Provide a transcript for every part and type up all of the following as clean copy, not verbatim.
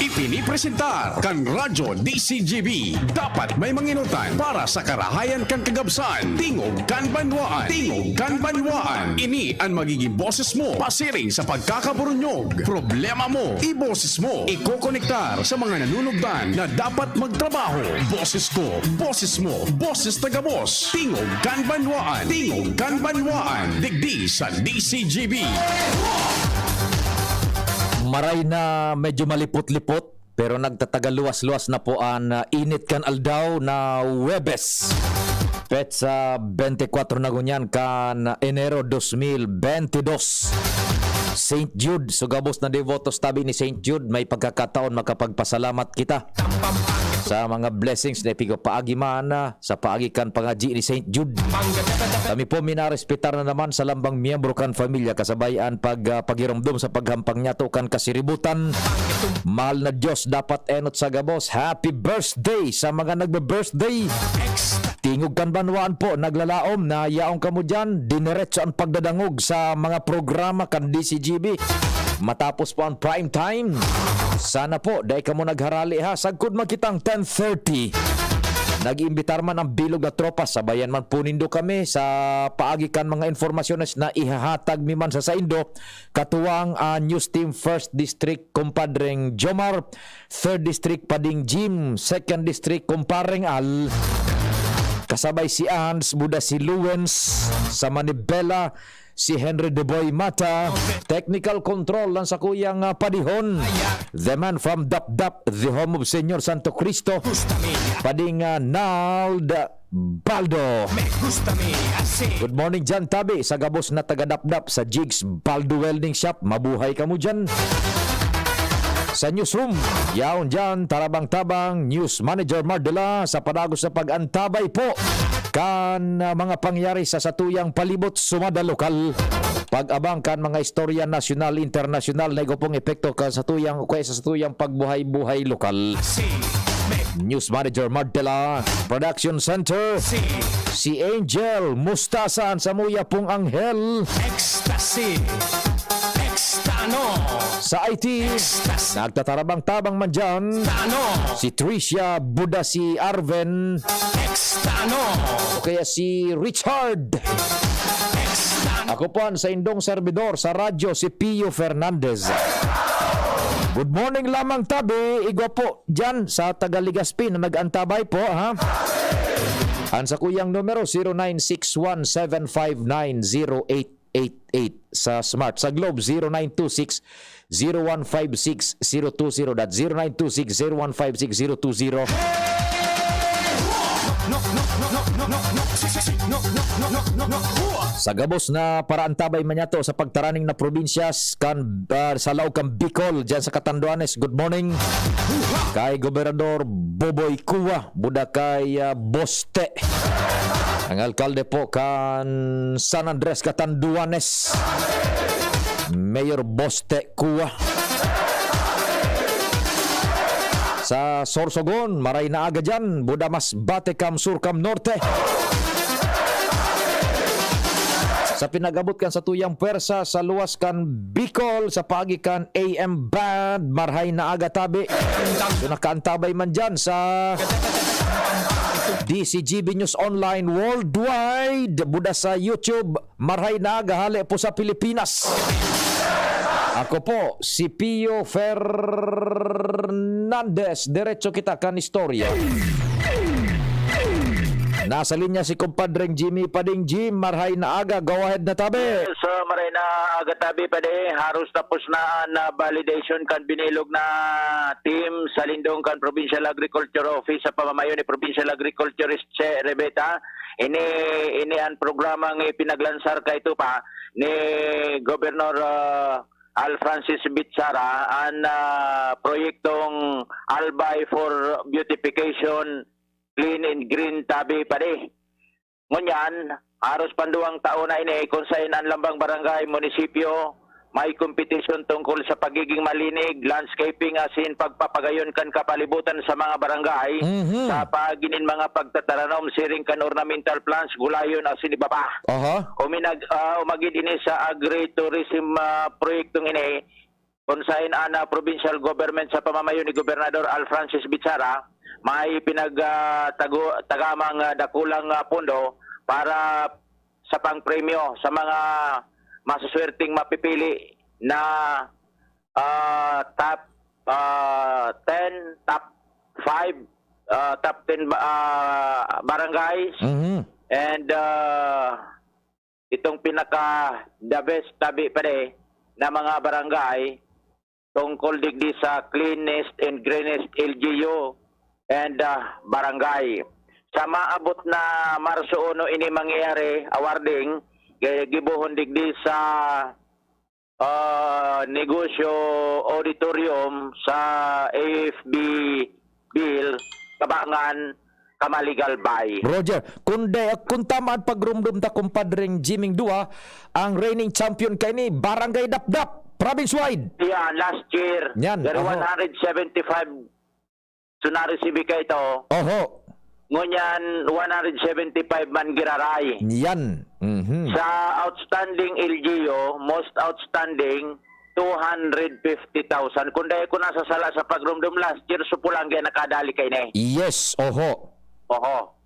Ipinipresentar kan Radyo DCGB. Dapat may manginutan para sa karahayan kan kagabsan. Tingog kan banwaan. Tingog kan banwaan. Ini ang magiging boses mo pasiring sa pagkakaburunyog. Problema mo, iboses mo. Ikokonektar sa mga nanunugdan na dapat magtrabaho. Boses ko, boses mo, boses taga-boss. Tingog kan banwaan. Tingog kan banwaan. Digdi sa DCGB. Maray na medyo malipot-lipot pero nagtatagaluwas-luwas na po ang init kan aldaw na Webes. Petsa 24 na gunyan kan Enero 2022. St. Jude, sugabos na devotos tabi ni St. Jude, may pagkakataon makapagpasalamat kita sa mga blessings na paagi man sa paagikan pangaji ni St. Jude. Kami po minarespetar na naman sa lambang miyembro kan familia kasabayan paghiramdom sa paghampang niya to kan kasiributan. Mahal na Diyos dapat enot sa gabos. Happy birthday sa mga nagbe-birthday. Tingog kan banwaan po naglalaom na yaong kamo dyan diniretso ang pagdadangog sa mga programa kan DCGB. Matapos po ang prime time. Sana po dahil kamo nagharali ha. Sagkod makitang 10:30. Nag-iimbitar man ang bilog na tropa. Sabayan man po nindo kami sa paagikan mga informasyones na ihahatag mi man sa Saindo. Katuwang News Team 1st District Kumpadreng Jomar, 3rd District Pading Jim, 2nd District Kumpareng Al. Kasabay si Ans, Buda si Luwens, sa Manibela, si Henry Deboy Mata, technical control lang sa kuyang Padihon, the man from Dap-Dap, the home of Senyor Santo Cristo, Pading Nald Baldo. Good morning dyan tabi sa gabos na taga Dap-Dap sa Jigs Baldo Welding Shop. Mabuhay ka mo dyan. Sa newsroom, yaon dyan, tarabang-tabang, News Manager Mardela sa padagos sa pag-antabay po kan mga pangyari sa satuyang palibot sumada lokal. Pag-abang kan mga istorya nasyonal, internasyonal na igopong epekto kan satuyang pagbuhay-buhay lokal. News Manager Mardela, Production Center, si Angel Mustasan sa Muya pong Anghel. Ecstasy. Sa IT, nagtatarabang-tabang man dyan, si Tricia, Buda si Arven, o kaya si Richard. Ako po sa indong servidor sa radyo, si Pio Fernandez. Good morning lamang tabi, igwa po dyan sa Tagaligaspi na nag-antabay po ha. Sa kuyang numero 0961-759-0888 sa Smart. Sa Globe 0926-0156-020. That's 0926-0156-020. Sa gabos na paraantabay man yato sa pagtaraning na probinsya kan sa laog kang Bicol dyan sa Catanduanes. Good morning kay Gobernador Boboy Cuva, buda kay Boste, ang alkalde po kan San Andres Catanduanes, Mayor Boste Cuva. Sa Sorsogon, maray na aga dyan, buda mas Batekam, Surkam, Norte. Sa pinagabot kan sa tuyang pwersa sa luwas kan Bicol, sa pagikan AM Band, marhay na aga tabi. So nakaantabay man dyan sa DCGB News Online Worldwide, buda sa YouTube, marhay na aga hali po sa Pilipinas. Ako po, si Pio Fernandez. Diretso kita kan istorya. Nasa linya si kumpadreng Jimmy Pading Jim. Marhay na aga, go ahead na tabi. So maray na aga tabi pa de, harus tapos na validation kan binilog na team sa Lindong kan Provincial Agriculture Office sa pamamayo ni Provincial Agriculturist Che Rebeta. Ini ang programang pinaglansar kay ito pa ni Governor Al Francis Bitsara ang proyektong Albay for Beautification Clean and Green tabi pa de. Ngunyan, haros panduang taon na ini kung sa ang lambang barangay, munisipyo, may competition tungkol sa pagiging malinig, landscaping asin pagpapagayon kan kapalibutan sa mga barangay, sa paginin mga pagtataranom, siring kan ornamental plants, gulayon asin ibaba. Umagid ini sa agri-tourism proyektong ini, kung saan ana provincial government sa pamamayo ni Gobernador Al Francis Bichara may tagamang dakulang pondo para sa pangpremyo sa mga masuswerteng mapipili na top 10, top 5, top 10 barangays. And itong pinaka the best tabi pare na mga barangay tungkol digdi sa cleanest and greenest LGU and barangay. Sa maabot na Marso 1 ini mangyayari awarding gibuhon digdi sa negosyo auditorium sa AFB Bill Kabangan Kamaligal Bay. Roger, kung tama ang pagrumdum ta kumpadring Jiming Dua, ang reigning champion kay ni Barangay Dapdap, province-wide. Yeah, last year. Yan, Dari 175 sunari sibika ito. Oho. Ngunyan 175 man giraray. Yan. Sa outstanding LGU, most outstanding 250,000. Kung dahil ko nasa sala sa pagrumdum last year, supulang gaya nakadali kay ni. Yes, oho. Oho.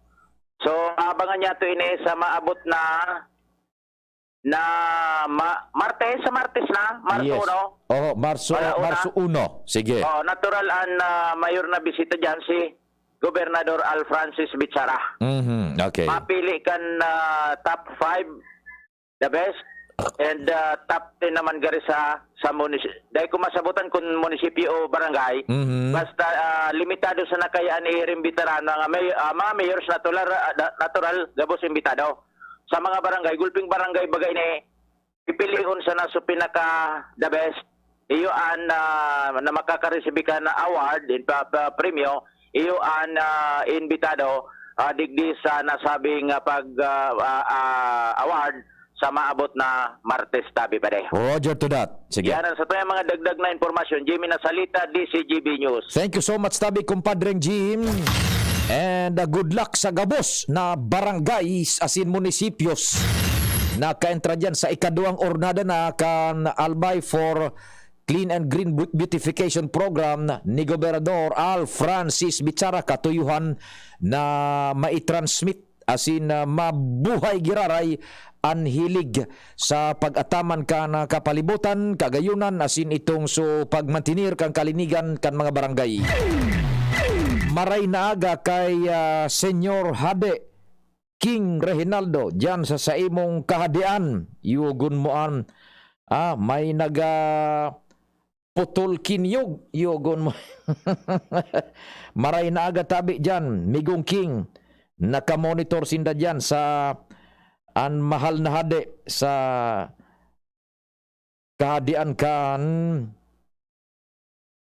So, abangan niya ito ini sa maabot na Martes na, Marso, Yes. no? Oho, Marso 1. Sige. Oh, natural ang mayor na bisita dyan si Gobernador Al Francis Bichara. Okay. Mapili kan top 5, the best, and top 10 naman gari sa munisipyo. Dahil kung masabutan kung munisipyo o barangay, basta limitado sa nakayaan i-imbitara ng mga mayors natural gabos imbitado. Sa mga barangay, gulping barangay bagay ni pipiliun sa naso pinaka the best. Iyo an na makakareceive ka na award in premyo, iyo an imbitado digdi sa nasabing award sa maabot na Martes tabi pa de. Roger to that. Sige. Yan sa tuwing mga dagdag na impormasyon, Jimmy Nasalita, DCGB News. Thank you so much, Tabi, kumpadreng Jim. And good luck sa gabos na barangays asin munisipios na kaentra dyan sa ikaduang ornada na kan Albay for Clean and Green Beautification Program ni Gobernador Al Francis Bichara, katuyuhan na maitransmit asin mabuhay giraray ang hilig sa pag-ataman ka na kapalibutan, kagayunan asin itong so pagmantinir kang kalinigan kan mga barangay. Maray na aga kay Senyor Hade King Reginaldo dyan sa imong kahadian, yugon moan may naga putol kinyog, yugon mo. Maray na aga tabi dyan, Migong King, nakamonitor sinda dyan sa an mahal na hade sa kahadian kan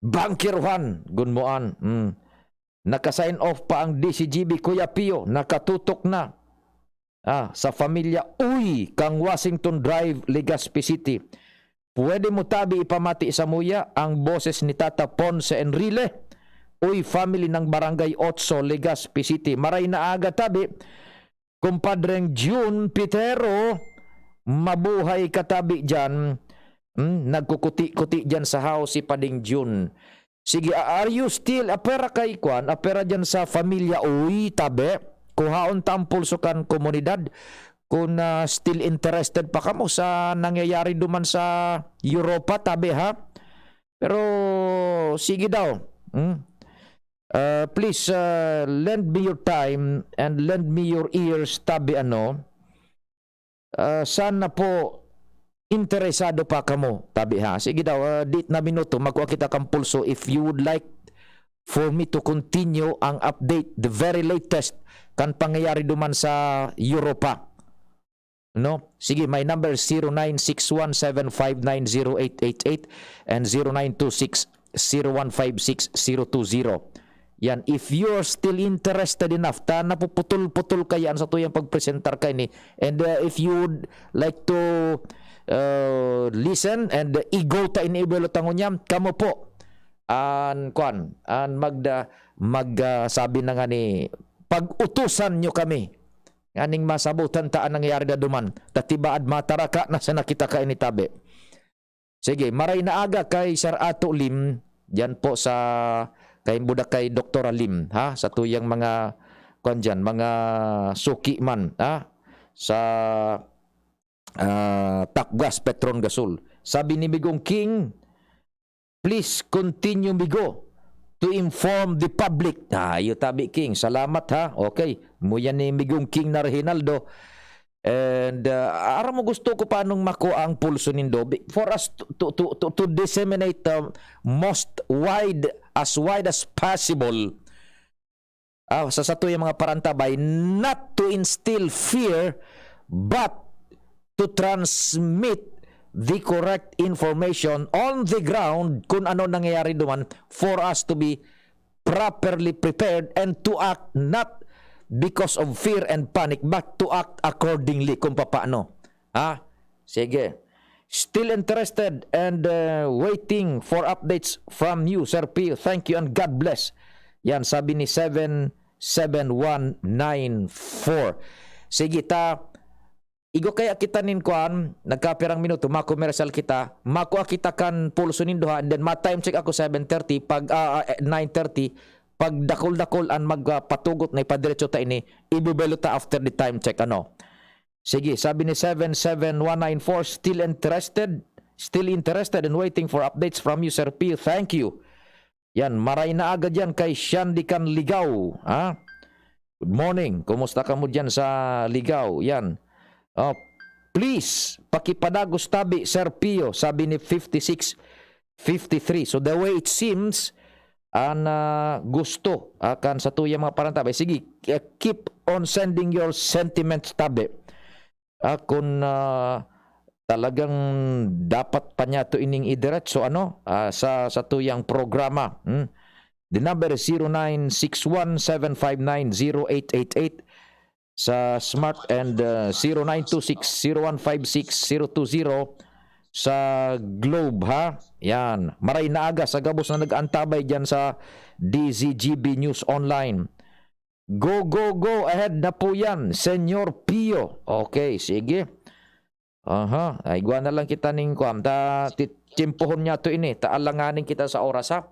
Bangkirwan gunmoan. Naka-sign off pa ang DCGB Kuya Pio, nakatutok na sa familia Uy kang Washington Drive, Legazpi City. Pwede mo tabi ipamati sa muya ang boses ni Tata Ponce Enrile. Uy family ng Barangay 8, Legazpi City. Maray na aga tabi kumpadreng June Pitero, mabuhay katabi dyan. Nagkukuti-kuti dyan sa house si Pading June. Sige, are you still apera kay Kwan? Apera dyan sa familia Uy tabi. Kuhaon tampol sukan komunidad. Kung still interested pa kamo sa nangyayari duman sa Europa tabi ha. Pero sige daw. Please lend me your time and lend me your ears tabi sana po interesado pa kamo tabi ha. Sige daw, dit na minuto magkuha kita kang pulso if you would like for me to continue ang update, the very latest kan pangyayari duman sa Europa. No? Sige, my number is 096175908888 and 0926015620. Yan, if you're still interested enough, napuputol-putol kayaan sa tuyang pagpresentar kay ni. And if you would like to listen and ego ta enable tangon niya, kamo po sabi na nga ni pag-utusan nyo kami aning masabutan taan nangyayari na duman tatibaad mataraka na sa nakita ka ini tabi. Sige, maray na aga kay Sir Ato Lim, diyan po sa kay budak kay Dr. Lim, ha, sa tuyang mga kuan diyan, mga suki man, ha, sa Takgas Petron Gasol. Sabi ni Migong King, please continue Migo to inform the public. Iyo tabi King, salamat ha. Okay, mo yan ni Migong King na Reginaldo. And ara mo gusto ko paanong makuha ang pulso nindo for us to disseminate the most wide as possible sa sato yung mga parantabay, not to instill fear but to transmit the correct information on the ground kung ano nangyayari duman for us to be properly prepared and to act not because of fear and panic but to act accordingly kung paano. Sige. Still interested and waiting for updates from you, Sir Pio. Thank you and God bless. Yan, sabi ni 77194. Sige, igo kaya kita nin kuan, nagkapirang minuto, makomersyal kita, makuha kita kan pulso nindo ha, and then ma-time check ako 7:30, pag 9:30, pag dakol-dakol an magpatugot na ipadiretso ta ini, ibubelo ta after the time check, ano. Sige, sabi ni 77194, still interested and waiting for updates from you, Sir P. Thank you. Yan, maray na agad yan kay Shandikan Ligaw. Ha? Good morning. Kumusta ka mo dyan sa Ligaw? Yan. Please, pakipadagos tabi, Sir Pio, sabi ni 5653. So the way it seems, gusto akan sa tuya mga parantabay. Sige, keep on sending your sentiments tabi. Kung talagang dapat pa niya to ining idiretso sa tuyang programa. The number is 0961-759-0888 sa Smart and 0926-0156-020 sa Globe, ha? Yan. Maray na aga sa gabos na nag-antabay dyan sa DZGB News Online. Go ahead na po yan, Senyor Pio. Okay, sige. Ay gwa na lang kita ning kuam. Timpuhon niya to ini. Taalanganin kita sa oras, ha?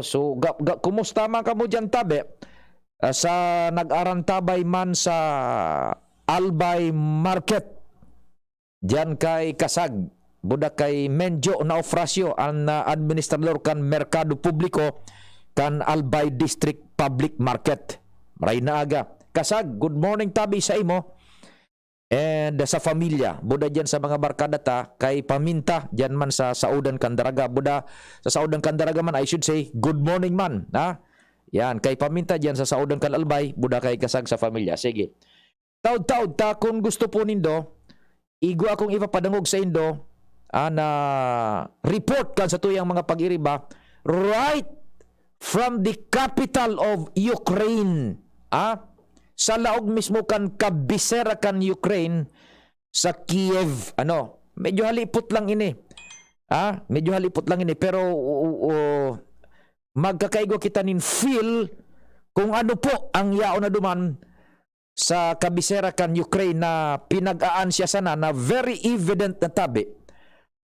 So kumusta man ka mo dyan tabi? Sa nag-arantabay man sa Albay Market. Diyan kay Kasag. Budak kay Menjo Naufrasio, ang administrador kan Merkado Publiko kan Albay District Public Market. Maray na aga. Kasag, good morning tabi sa imo. And sa familia, buda dyan sa mga barkada ta, kay Paminta, dyan man sa Saudan Kandaraga. Buda sa Saudan Kandaraga man, I should say, good morning man. Ha? Yan, kay Paminta dyan sa Saudan kan Albay, buda kay Kasag sa familia. Sige. Taud-taud ta, kung gusto po nindo, igo akong ipapadangog sa indo, na report kan sa tuyang mga pag-iriba, right from the capital of Ukraine. Sa laog mismo kan kabisera kan Ukraine sa Kiev. Medyo halipot lang ini. Medyo halipot lang ini, pero magkakaigo kita nin feel kung ano po ang yao na duman sa kabisera kan Ukraine na pinag-aan siya sana na very evident na tabi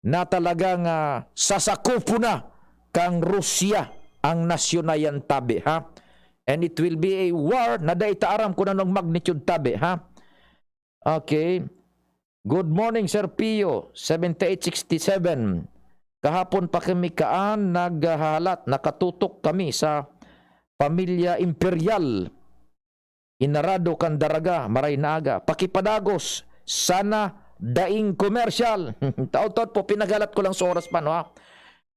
na talagang sasakupo na kang Rusya ang nasyon na yan tabi, ha? And it will be a war na daitaaram ko na ng magnitude tabi, ha? Okay. Good morning, Sir Pio. 7867. Kahapon pa kami kaan naghahalat, nakatutok kami sa Pamilya Imperial. Inarado Kandaraga, maray na aga. Pakipadagos, sana daing commercial. Taot-taot po, pinagalat ko lang sa oras pa, no, ha?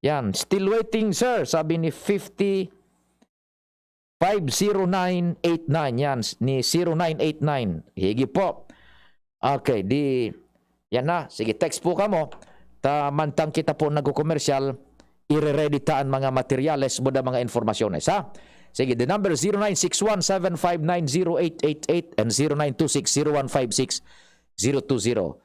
Yan, still waiting, sir. Sabi ni 50989. Yan, ni 0989. Higi po. Okay, yan na. Sige, text po ka mo. Mantang kita po nag-commercial, ire-ready taan mga materyales mo na mga informasyones, ha? Sige, the number is 0961-759-0888 and 0926-0156-020.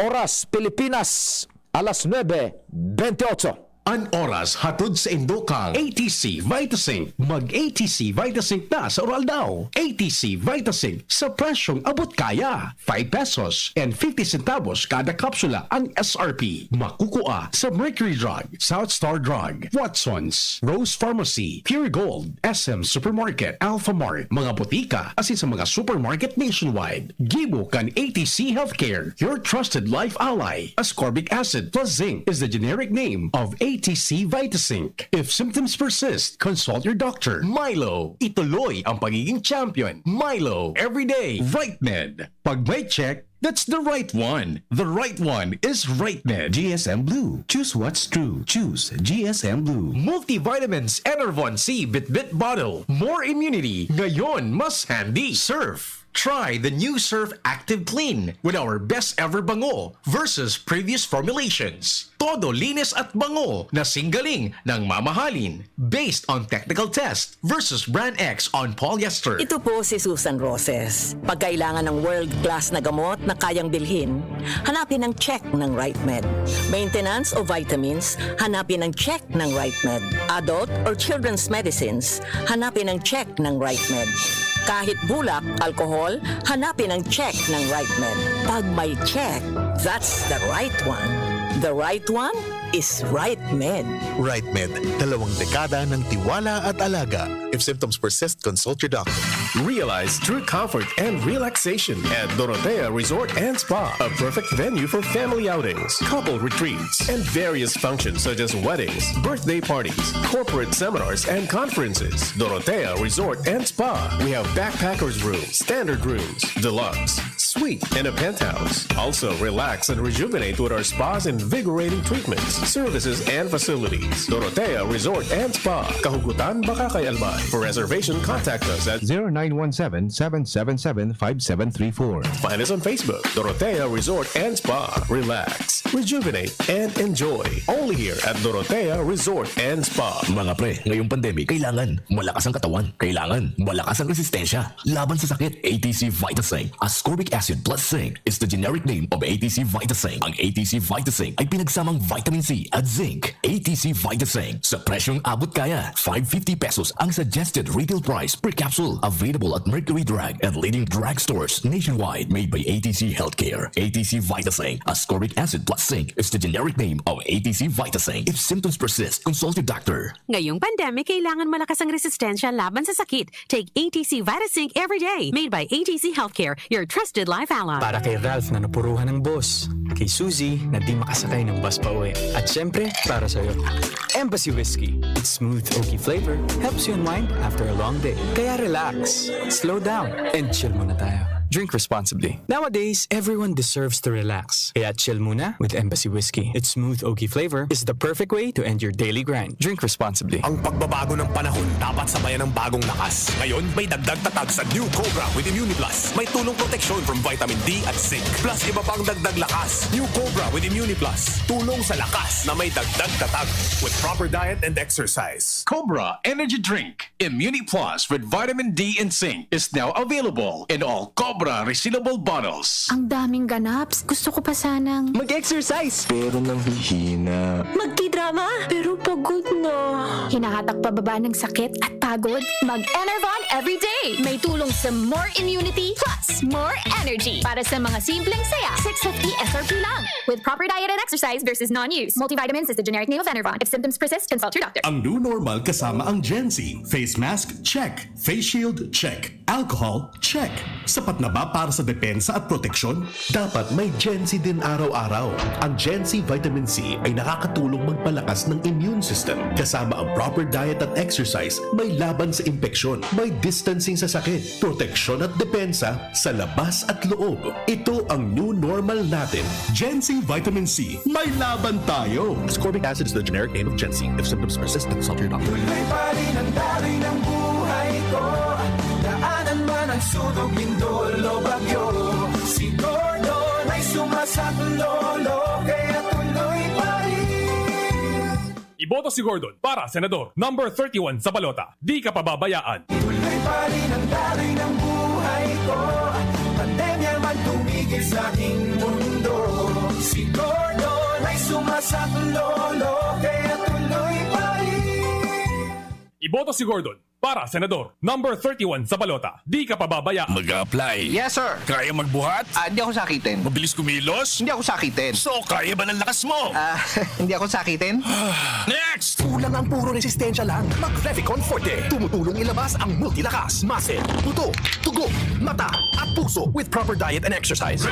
Oras, Pilipinas, alas 9:28. An oras hatod sa Indokang ATC Vitasync. Mag-ATC Vitasync na sa oral daw. ATC Vitasync sa presyong abot kaya. 5 pesos and 50 centavos kada kapsula ang SRP. Makukuha sa Mercury Drug, South Star Drug, Watson's, Rose Pharmacy, Pure Gold, SM Supermarket, Alpha Mart, mga botika, asin sa mga supermarket nationwide. Gibo kan ATC Healthcare, your trusted life ally. Ascorbic acid plus zinc is the generic name of ATC Vitasync. If symptoms persist, consult your doctor. Milo, ituloy ang pagiging champion. Milo, everyday, RightMed. Pag may check, that's the right one. The right one is RightMed. GSM Blue. Choose what's true. Choose GSM Blue. Multivitamins Enervon C Bit Bottle. More immunity. Ngayon, mas handy. Surf. Try the new Surf Active Clean with our best ever bango versus previous formulations. Todo linis at bango na singgaling ng mamahalin based on technical test versus Brand X on polyester. Ito po si Susan Roses. Pag kailangan ng world-class na gamot na kayang bilhin, hanapin ang check ng RightMed. Maintenance o vitamins, hanapin ang check ng RightMed. Adult or children's medicines, hanapin ang check ng RightMed. Kahit bulak, alcohol, hanapin ang check ng RightMed. Pag may check, that's the right one. The right one is RightMed. RightMed, 2 dekada ng tiwala at alaga. If symptoms persist, consult your doctor. Realize true comfort and relaxation at Dorotea Resort and Spa, a perfect venue for family outings, couple retreats, and various functions such as weddings, birthday parties, corporate seminars, and conferences. Dorotea Resort and Spa. We have backpackers rooms, standard rooms, deluxe, suite, and a penthouse. Also, relax and rejuvenate with our spas and invigorating treatments, services, and facilities. Dorotea Resort and Spa, Kahugutan, Bakakay, Albay. For reservation, contact us at 0917-777-5734. Find us on Facebook, Dorotea Resort and Spa. Relax, rejuvenate, and enjoy. Only here at Dorotea Resort and Spa. Mga pre, ngayong pandemic, kailangan malakas ang katawan. Kailangan malakas ang resistensya. Laban sa sakit, ATC Vitasync. Ascorbic acid plus zinc is the generic name of ATC Vitasync. Ang ATC Vitasync ay pinagsamang vitamin C at zinc. ATC Vitasync. Sa presyong abot kaya, 550 pesos ang suggested retail price per capsule. Available at Mercury Drug and leading drugstores nationwide. Made by ATC Healthcare. ATC Vitasync. Ascorbic acid plus zinc is the generic name of ATC Vitasync. If symptoms persist, consult your doctor. Ngayong pandemic, kailangan malakas ang resistensya laban sa sakit. Take ATC Vitasync every day. Made by ATC Healthcare, your trusted life ally. Para kay Ralph na napuruhan ng boss. Kay Suzy na di makasakay ng bus pa uwi. At syempre, para sa'yo. Embassy Whiskey. Its smooth, oaky flavor helps you unwind after a long day. Kaya relax, slow down, and chill muna tayo. Drink responsibly. Nowadays, everyone deserves to relax. Kaya chill muna with Embassy Whiskey. Its smooth, oaky flavor is the perfect way to end your daily grind. Drink responsibly. Ang pagbabago ng panahon dapat sabayan ng bagong lakas. Ngayon, may dagdag tatag sa New Cobra with ImmuniPlus. May tulong proteksyon from vitamin D at zinc. Plus, iba pang dagdag lakas. New Cobra with ImmuniPlus. Tulong sa lakas na may dagdag tatag with proper diet and exercise. Cobra Energy Drink Immuni Plus with vitamin D and zinc is now available in all Cobra resealable bottles. Ang daming ganaps. Gusto ko pa sanang Mag-exercise! Pero nang hihina. magtidrama, pero pagod na. Hinahatak pababa ng sakit at pagod? Mag-Enervon everyday. May tulong sa more immunity plus more energy. Para sa mga simpleng saya, 650 SRP lang. With proper diet and exercise versus non-use. Multivitamins is the generic name of Enervon. If symptoms persist, consult your doctor. Ang new normal kasama ang Gen-Z. Face mask, check. Face shield, check. Alcohol, check. Sapat na ba para sa depensa at proteksyon? Dapat may Gen-Z din araw-araw. Ang Gen-Z Vitamin C ay nakakatulong magpalakas ng immune system. Kasama ang proper diet at exercise, may laban sa impeksyon, may distancing sa sakit, proteksyon at depensa sa labas at loob. Ito ang new normal natin. Gen-Z Vitamin C. May laban tayo! Ascorbic acid is the generic name of Gen-Z. If symptoms persist, consult your doctor. Tuloy pa rin ang daloy ng buhay ko. Daanan man ang sunog, lindol o bagyo. Si Gordon ay sumasaklolo, kaya tuloy pa rin. Iboto si Gordon para senador, number 31 sa balota. Di ka pababayaan. Tuloy pa rin ang daloy ng buhay ko. Pandemya man tumigil sa aking mundo. Si Gordon ay sumasaklolo, kaya tuloy Bumoto si Gordon para senador. Number 31 sa balota. Di ka pababaya. Mag-apply. Yes, sir. Kaya magbuhat? Hindi ako sakitin. Mabilis kumilos? Hindi ako sakitin. So, kaya ba ng lakas mo? Hindi ako sakitin. Next! Kulang ang puro resistensya lang. Mag-Revicon Forte. Tumutulong ilabas ang multilakas, muscle, buto, tugo, mata, at puso with proper diet and exercise.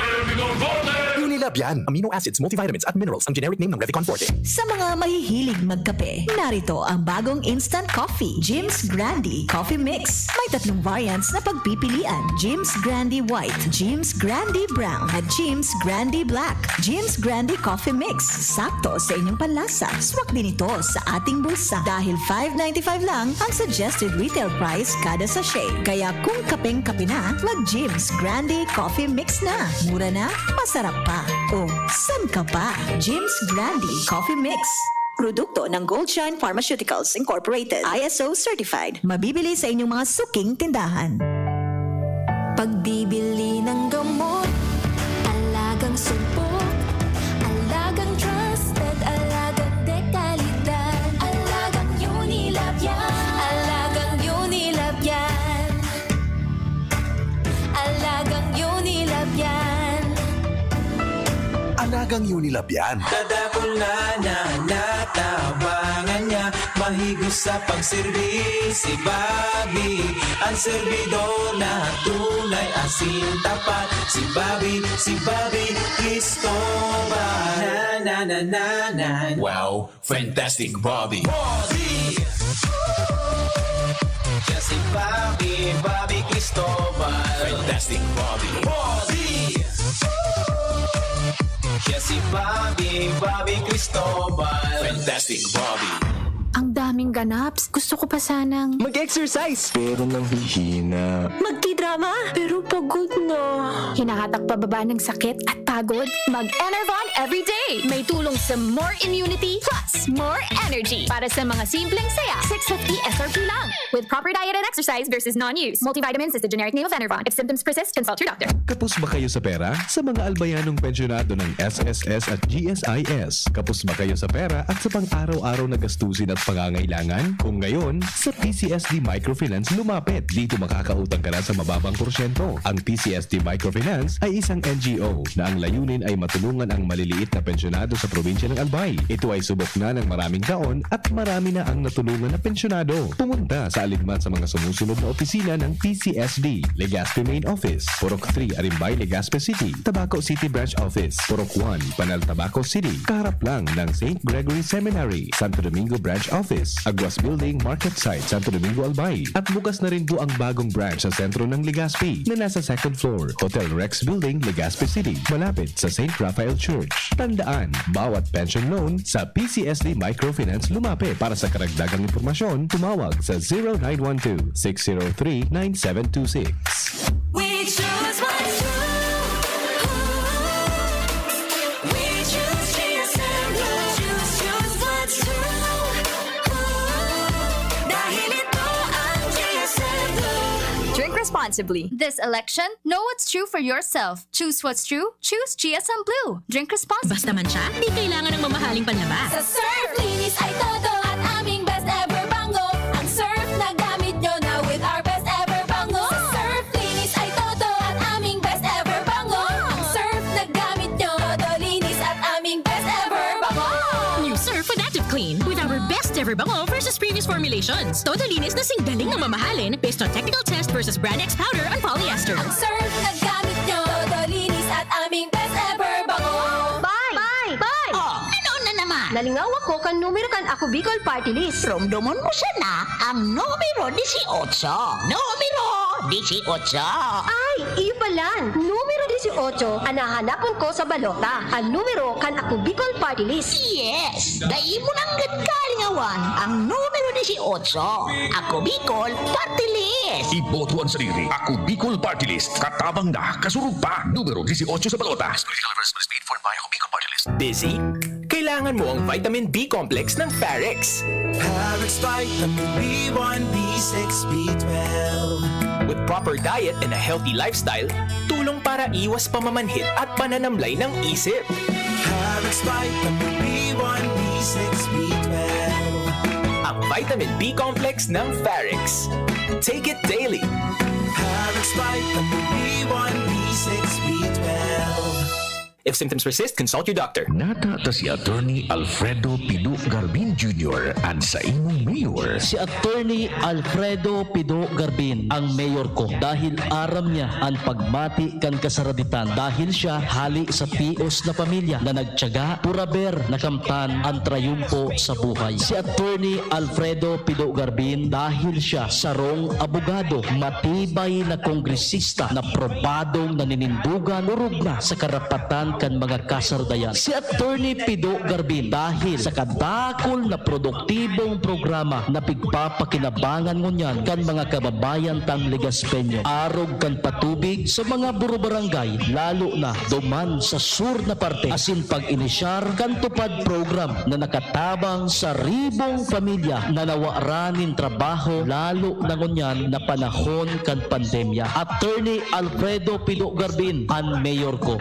Unilab yan. Amino acids, multivitamins at minerals ang generic name ng Revicon Forte. Sa mga mahihilig magkape, narito ang bagong instant coffee, Jim's Grande Coffee Mix. May 3 variants na pagpipilian, Jim's Grande White, Jim's Grande Brown, at Jim's Grande Black. Jim's Grande Coffee Mix, sakto sa inyong panlasa. Swak din ito sa ating bulsa dahil $5.95 lang ang suggested retail price kada sachet. Kaya kung kapeng-kape na, mag-Jim's Grande Coffee Mix na. Mura na, masarap pa. O, san ka pa? Jim's Grande Coffee Mix. Produkto ng Goldshine Pharmaceuticals Incorporated, ISO certified. Mabibili sa inyong mga suking tindahan. Pagbibili ng gamot, alagang sumpok, alagang trusted, alagang dekalidad, alagang Unilab yan, alagang Unilab yan, alagang Unilab yan. Alagang Unilab yan. Tadakol na natabangan niya, mahigos sa pagservis si Bobby. Ang servidor na tunay, asin tapat, si Bobby Cristobal. Na. Wow, fantastic, Bobby. Siya si Bobby Cristobal. Fantastic, Bobby. Siya si Bobby Cristobal. Fantastic, Bobby. Ang daming ganaps. Gusto ko pa sanang Mag-exercise. Pero nang hihina. magki-drama, pero pagod na. Hinahatak pababa ng sakit at pagod? Mag-Enervon Everyday. May tulong sa more immunity plus more energy. Para sa mga simpleng saya, 650 SRP lang. With proper diet and exercise versus non-use. Multivitamins is the generic name of Enervon. If symptoms persist, consult your doctor. Kapos ba kayo sa pera? Sa mga albayanong pensyonado ng SSS at GSIS. Kapos ba kayo sa pera at sa pang-araw-araw na gastusin at pangangailangan? Kung ngayon, sa PCSD Microfinance lumapit. Dito makakautang ka na sa mababang porsyento. Ang PCSD Microfinance ay isang NGO na ang layunin ay matulungan ang maliliit na pensyonado sa probinsya ng Albay. Ito ay subok na ng maraming taon at marami na ang natulungan na pensyonado. Pumunta sa aligman sa mga sumusunod na opisina ng PCSD. Legazpi Main Office, Purok 3, Arimbay, Legazpi City. Tabaco City Branch Office, Purok 1, Panal, Tabaco City. Kaharap lang ng St. Gregory Seminary, Santo Domingo Branch Office, Aguas Building, Market Site, Santo Domingo, Albay. At bukas na rin po ang bagong branch sa sentro ng Legazpi na nasa second floor, Hotel Rex Building, Legazpi City, malapit sa St. Raphael Church. Tandaan, bawat pension loan sa PCSD Microfinance lumapit. Para sa karagdagang impormasyon, tumawag sa 0912-603-9726. We choose what's true. We choose GSM Blue. Choose what's true. Dahil ito ang GSM Blue. Drink responsibly. This election, know what's true for yourself. Choose what's true. Choose GSM Blue. Drink responsibly. Basta man siya, di kailangan ng mamahaling panlabas. Sa Surf Linis ay todo at aming best ever bango. Ang surf na gamit nyo na with our best ever bango. Sa Surf Linis ay todo at aming best ever bango. Ang surf na gamit nyo, todo linis at aming best ever bango. New Surf with Active Clean with our best ever bango versus previous formulations. Todo linis na singgaling ng mamahalin based on technical test versus Brand X powder and polyester. Ang surf na gamit nyo, todo linis at aming best ever bango. Bye! Ano na naman? Nalingaw ako kan numero kan ako Bicol Party List. Romdomon mo siya na ang numero 18. Numero 18. Ay, iyo pala. Numero 18 ang nahanapon ko sa balota. Ang numero kan ako Bicol Party List. Yes, dahil mo nang nagkalingawan ang numero 18. Ako Bicol Party List. Iboto ang sarili. Ako Bicol Party List. Katabang na, kasurug pa. Numero 18 sa balota. Political reverse paid for by Ako Bicol Party List. Busy? Kailangan mo ang vitamin B complex ng Parex. Parex Vitamin B1, B6, B12. With proper diet and a healthy lifestyle, tulong para iwas pamamanhit at pananamlay ng isip. Parex Vitamin B1, B6, B12. Ang vitamin B complex ng Farix. Take it daily. Harex Vitamin B1, B6, B12. If symptoms persist, consult your doctor. Nata ta si Attorney Alfredo Pido Garbin Jr. and sa imong mayor. Si Attorney Alfredo Pido Garbin ang mayor ko dahil aram niya ang pagmati kan kasaraditan dahil siya hali sa pios na pamilya na nagtiyaga puraber na kamtan ang trayumpo sa buhay. Si Attorney Alfredo Pido Garbin dahil siya sarong abogado, matibay na kongresista na probadong naninindugan urog na sa karapatan kan mga kasardayan. Si Attorney Pido Garbin dahil sa kadakol na produktibong programa na pigpapakinabangan ngunyan kan mga kababayan tang Legaspeño. Arog kan patubig sa mga buro-barangay lalo na duman sa sur na parte asin pag-inisyar kan tupad program na nakatabang sa ribong pamilya na nawaranin trabaho lalo na ngunyan na panahon kan pandemya. Attorney Alfredo Pido Garbin ang mayor ko.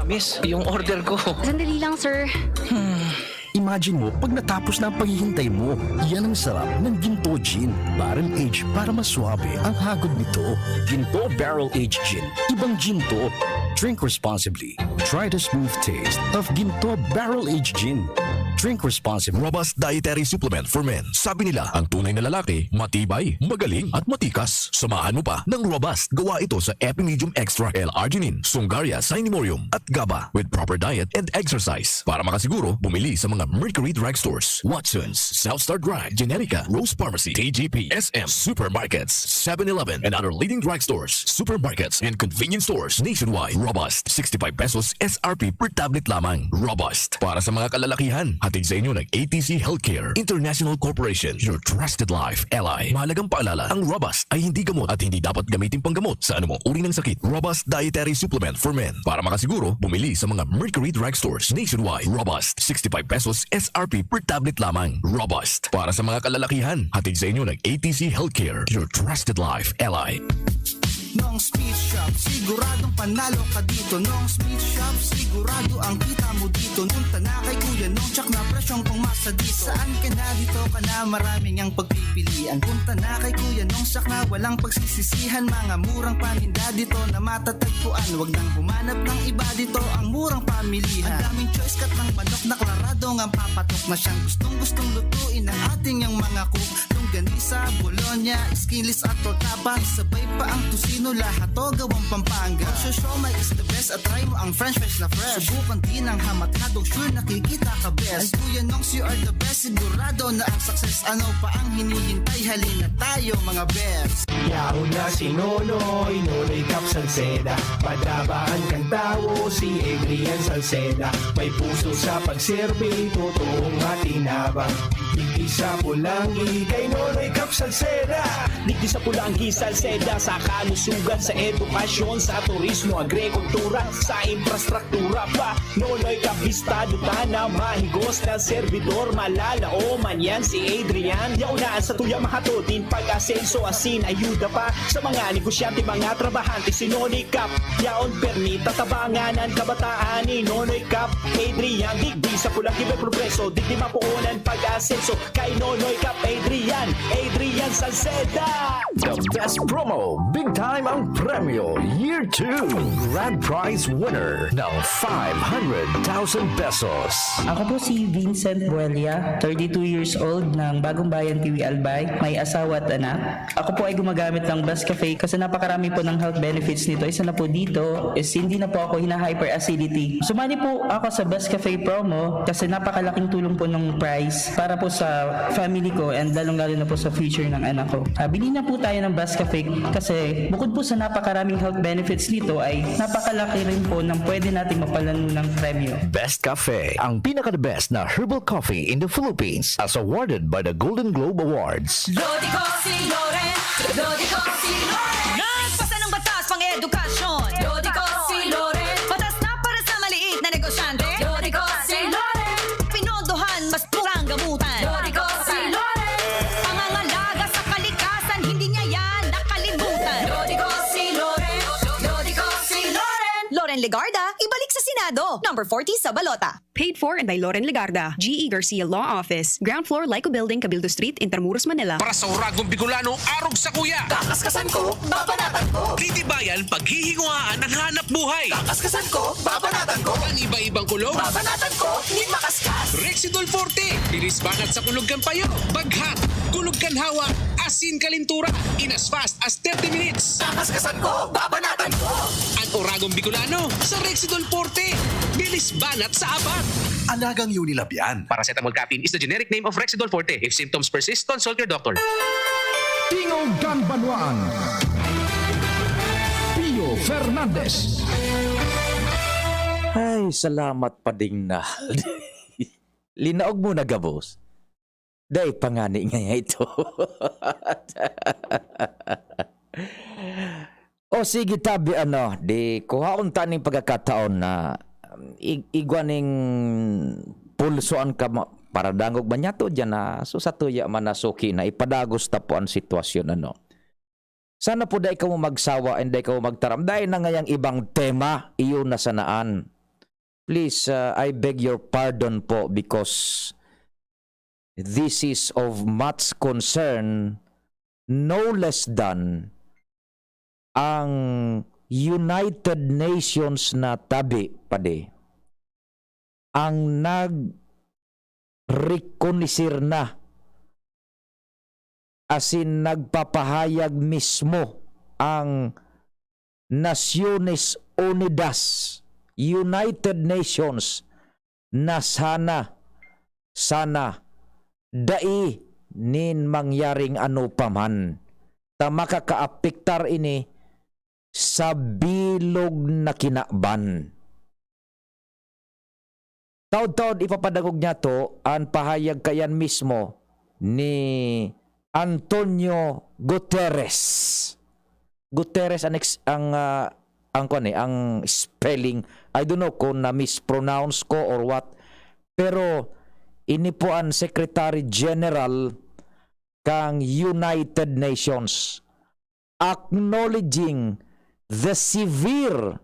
Miss, yung order ko. Sandali lang, sir. Imagine mo, pag natapos na ang paghihintay mo, yan ang sarap ng Ginto Gin. Barrel Aged para mas swabe ang hagod nito. Ginto Barrel Aged Gin. Ibang ginto. Drink responsibly. Try the smooth taste of Ginto Barrel Aged Gin. Drink responsibly. Robust dietary supplement for men. Sabi nila, ang tunay na lalaki, matibay, magaling at matikas. Samahan mo pa ng Robust. Gawa ito sa Epimedium Extra, L-Arginine, Sungaria, Cynimorium at GABA with proper diet and exercise. Para makasiguro, bumili sa mga Mercury Drugstores, Watson's, Southstar Drug, Generica, Rose Pharmacy, TGP, SM, Supermarkets, 7-Eleven, and other leading drugstores, supermarkets, and convenience stores nationwide. Robust, 65 pesos SRP per tablet lamang. Robust, para sa mga kalalakihan. Hatid sa inyo ng ATC Healthcare International Corporation, your trusted life ally. Mahalagang paalala, ang Robust ay hindi gamot at hindi dapat gamitin panggamot sa anumang uri ng sakit. Robust Dietary Supplement for Men. Para makasiguro, bumili sa mga Mercury Drugstores nationwide. Robust, 65 pesos SRP per tablet lamang. Robust, para sa mga kalalakihan. Hatid sa inyo ng ATC Healthcare, your trusted life ally. Nong Speed Shop, siguradong panalo ka dito. Nong Speed Shop, sigurado ang kita mo dito. Punta na kay Kuya Nong, tsak na presyong pumasadit. Saan ka na dito ka na, maraming ang pagpipilian. Punta na kay Kuya Nong, tsak na walang pagsisisihan. Mga murang paninda dito na matatagpuan. Wag nang humanap ng iba dito, ang murang pamilihan. Ang daming choice kat ng manok na klaradong ang papatok na siyang gustong lutuin ng ating yung mga cook. Longganisa, Bologna, skinless at tortaba. Sabay pa ang tusino, lahat to gawang Pampanga. Siomai is the best at try mo ang French fries na fresh. Subukan din ang hamat-hadog, sure nakikita ka best. Ay Kuya Nongs, you are the best, sigurado na ang success. Ano pa ang hinihintay, halina tayo mga best. Yaho na si Nonoy, Nonoy Cap Salceda. Padabaan kang tao, si Adrian Salceda. May puso sa pagserve, totoong matinabang. Digdi sa Pulangi, kay Nonoy Cap Salceda. Digdi sa Pulangi, Salceda. Sa kalusugan, sa edukasyon, sa turismo, agrikultura, sa infrastruktura pa. Nonoy Cap Vistado Tana, mahigos na servidor, malalao man yan si Adrian. Yaunaan sa tuya mahatotin, pag-asenso asin, ayuda pa sa mga negosyante, mga trabahante. Si Nonoy Cap, yaon permita, tabanganan, kabataan ni Nonoy Cap. Adrian, digdi sa Pulangi may progreso, digdi mapuunan, pag-asenso, kay Nonoy Cap. Adrian Salceda. The best promo, big time ang premyo, year 2, grand prize winner ng 500,000 pesos. Ako po si Vincent Buelia, 32 years old ng Bagong Bayan, TV Albay, may asawa at anak. Ako po ay gumagamit ng Best Cafe kasi napakarami po ng health benefits nito. Isa na po dito is hindi na po ako hina-hyperacidity. Sumali po ako sa Best Cafe promo kasi napakalaking tulong po ng price para po sa family ko and lalong-lalo na po sa future ng anak ko. Bili na po tayo ng Best Cafe kasi bukod po sa napakaraming health benefits nito ay napakalaki rin po ng pwede nating mapalano ng premyo. Best Cafe, ang pinaka-the best na herbal coffee in the Philippines as awarded by the Golden Globe Awards. Lodico si Loren, Lodico si Loren. Nagpasa ng batas pang edukasyon. Lodico si Loren. Batas na para sa maliit na negosyante. Lodico si Loren. Pinondohan, mas murang gamutan. Lodico si Loren. Pangangalaga sa kalikasan, hindi niya yan nakalimutan. Lodico si Loren. Lodico si Loren. Loren Legarda, ibalik sa Senado. Number 40 sa balota. Paid for and by Loren Legarda, G.E. Garcia Law Office, ground floor, Lyco Building, Cabildo Street, Intramuros, Manila. Para sa Uragong Bicolano, arog sa kuya. Kakaskasan ko, babanatan ko. Titibayan, paghihinguhaan ng hanap buhay. Kakaskasan ko, babanatan ko. Iba-ibang kulog. Babanatan ko, hindi makaskas. Rexidol Forte, bilis banat sa kulog kan payo. Baghat, kulog kan hawa, asin kalintura. In as fast as 30 minutes. Kakaskasan ko, babanatan ko. Ang Uragong Bicolano sa Rexidol Forte. Bilis banat sa abat. Alagang Unilab yan. Paracetamol caffeine is the generic name of Rexidol Forte. If symptoms persist, consult your doctor. Tingog Ganbanwaan. Pio Fernandez. Ay, salamat pa ding na. Linaog mo na, gabos. Day, pangani nga ito. O sige, tabi, di kuhaon taning pagkakataon na igwaning pulsoan ka para dangog ba niya to dyan na so sa tuya manasuki na ipadagos ta po ang sitwasyon Sana po dahil ka mo magsawa and dahil ka mo magtaram. Dahil na ngayang ibang tema, iyon na sanaan. Please, I beg your pardon po because this is of much concern, no less than ang United Nations na tabi pade ang nag-reconisir na asin nagpapahayag mismo ang Naciones Unidas, United Nations na sana dai nin mangyaring ano paman ta makakaapektar ini sa bilog na kinakban. Taod-taod ipapadagog niya to ang pahayag kayan mismo ni Antonio Guterres. Guterres ang spelling, I don't know kung na mispronounce ko or what, pero ini po ang Secretary General kang United Nations acknowledging the severe,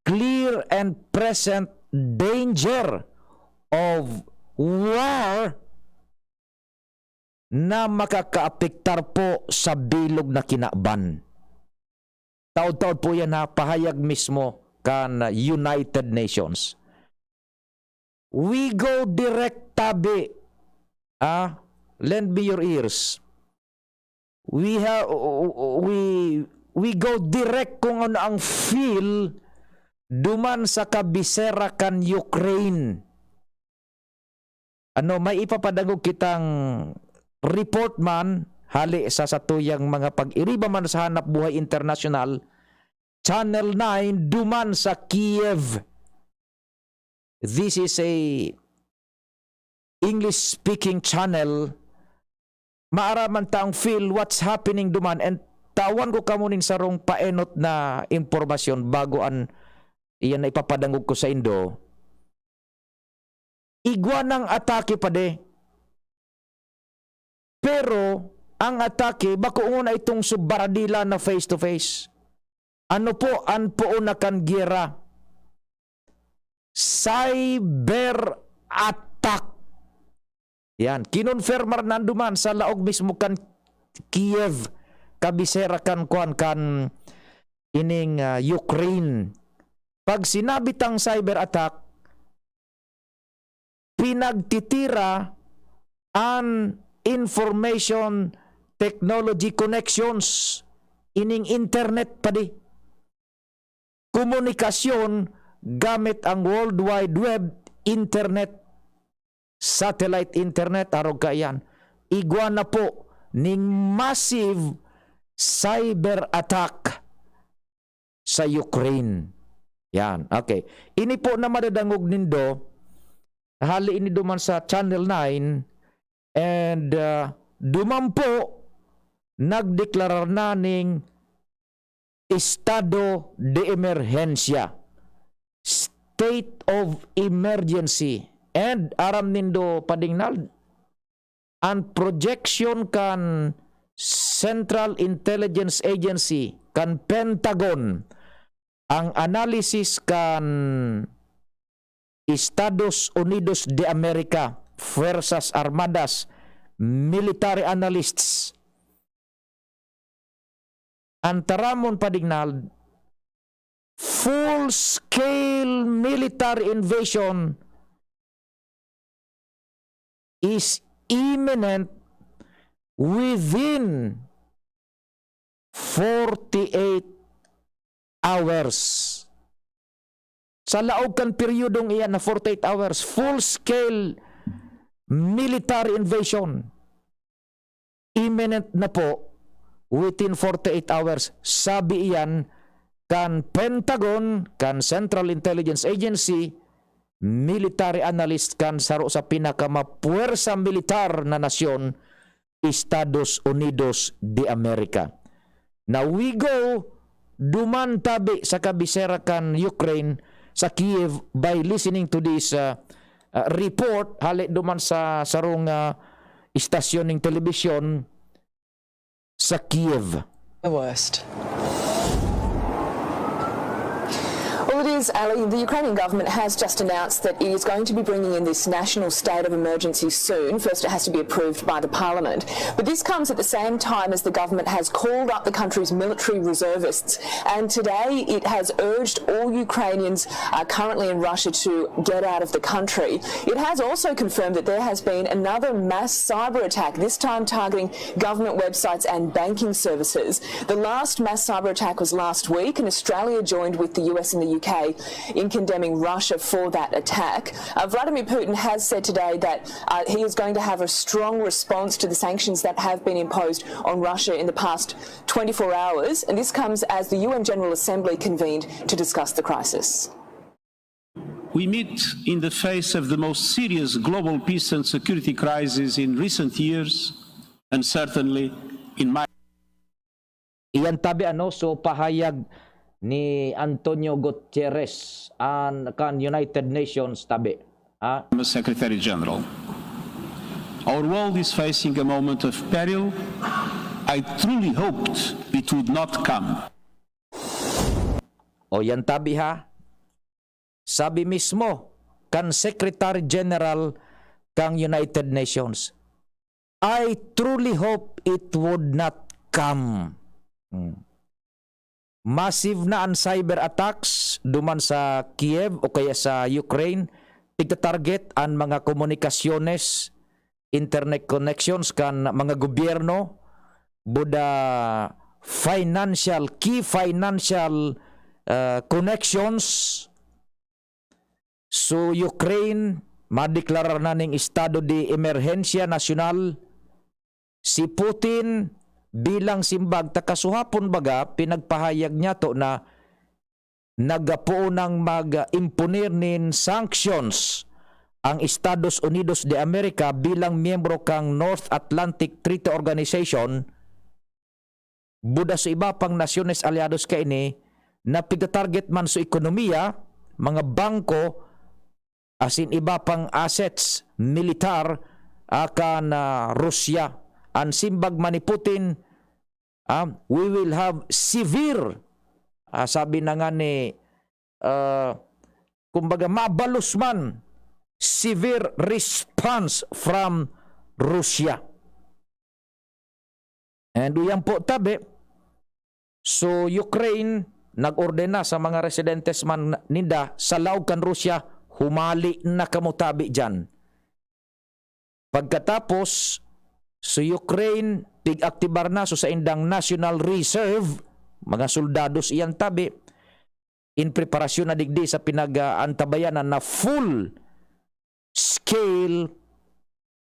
clear and present danger of war na makakaapektar po sa bilog na kinakban. Taod-taod po yan na pahayag mismo kan United Nations. We go direct tabi. Lend me your ears. We go direct kung ano ang feel duman sa kabisera kan Ukraine. May ipapadagog kitang report man hali sa satuyang mga pag-iriba man sa hanap buhay international, Channel 9 duman sa Kiev. This is a English-speaking channel. Maaraman taong feel what's happening duman and tawan ko kamunin sa rong paenot na impormasyon bago iyan na ipapadangog ko sa Indo. Igwa ng atake pa de. Pero ang atake bako una itong subaradila na face to face. Ano po ang poon na kan gera? Cyber attack. Yan, kinonfirmar nanduman sa laog mismo kan Kiev, kabisera kan ining Ukraine. Pag sinabi tang cyber attack, pinagtitira ang information technology connections ining internet padi. Komunikasyon gamit ang World Wide Web, internet, satellite internet, arog kayan. Igwa na po ning massive cyber attack sa Ukraine. Yan, okay. Ini po na madadangog nindo, hali ini duman sa Channel 9 and duman po nagdeklarar na ning estado de emergencia, state of emergency. And aram nindo padingnal ang projection kan Central Intelligence Agency kan Pentagon, ang analysis kan Estados Unidos de America, Fuerzas Armadas, military analysts, antaramon padignal, full-scale military invasion is imminent within 48 hours. Sa laog kan peryodong iyan na 48 hours, full-scale military invasion. Imminent na po within 48 hours. Sabi iyan kan Pentagon, kan Central Intelligence Agency, military analyst kan saro sa pinakamapuwersa militar na nasyon, Estados Unidos de America. Now we go duman tabi sa kabisera kan Ukraine sa Kiev by listening to this report hali duman sa sarong istasyon ng telebisyon sa Kiev. The worst. Well, it is, Ali. The Ukrainian government has just announced that it is going to be bringing in this national state of emergency soon. First, it has to be approved by the parliament. But this comes at the same time as the government has called up the country's military reservists. And today, it has urged all Ukrainians currently in Russia to get out of the country. It has also confirmed that there has been another mass cyber attack, this time targeting government websites and banking services. The last mass cyber attack was last week, and Australia joined with the US and the UK in condemning Russia for that attack. Vladimir Putin has said today that he is going to have a strong response to the sanctions that have been imposed on Russia in the past 24 hours, and this comes as the UN General Assembly convened to discuss the crisis. We meet in the face of the most serious global peace and security crisis in recent years, and certainly in my... Iyan tabi so pahayag ni Antonio Guterres kan United Nations tabi. Secretary General. Our world is facing a moment of peril. I truly hoped it would not come. O yan tabi Sabi mismo kan Secretary General kang United Nations, I truly hope it would not come. Massive na ang cyber attacks duman sa Kiev o kaya sa Ukraine. Tigta-target ang mga komunikasyones, internet connections kan mga gobyerno, buda key financial connections. So Ukraine, madeklarar na ning estado de emerhensya nasyonal. Si Putin bilang simbag takasuhapon baga pinagpahayag niya to na nagapo ng mag-imponer nin sanctions ang Estados Unidos de America bilang miyembro kang North Atlantic Treaty Organization buda sa iba pang nasyones aliados kaini na pigta-target man sa ekonomiya, mga bangko asin iba pang assets militar akan Rusya. Ang simbag man ni Putin, we will have severe, sabi na nga ni, kumbaga mabalus man, severe response from Russia. And yan po tabi, so Ukraine, nag-ordena sa mga residentes man ninda sa laog kan Rusya, humali na kamutabi dyan. Pagkatapos, so Ukraine, pig-aktibar na so sa indang National Reserve, mga soldados iyan tabi, in preparasyon na digdi sa pinag-antabayanan na full-scale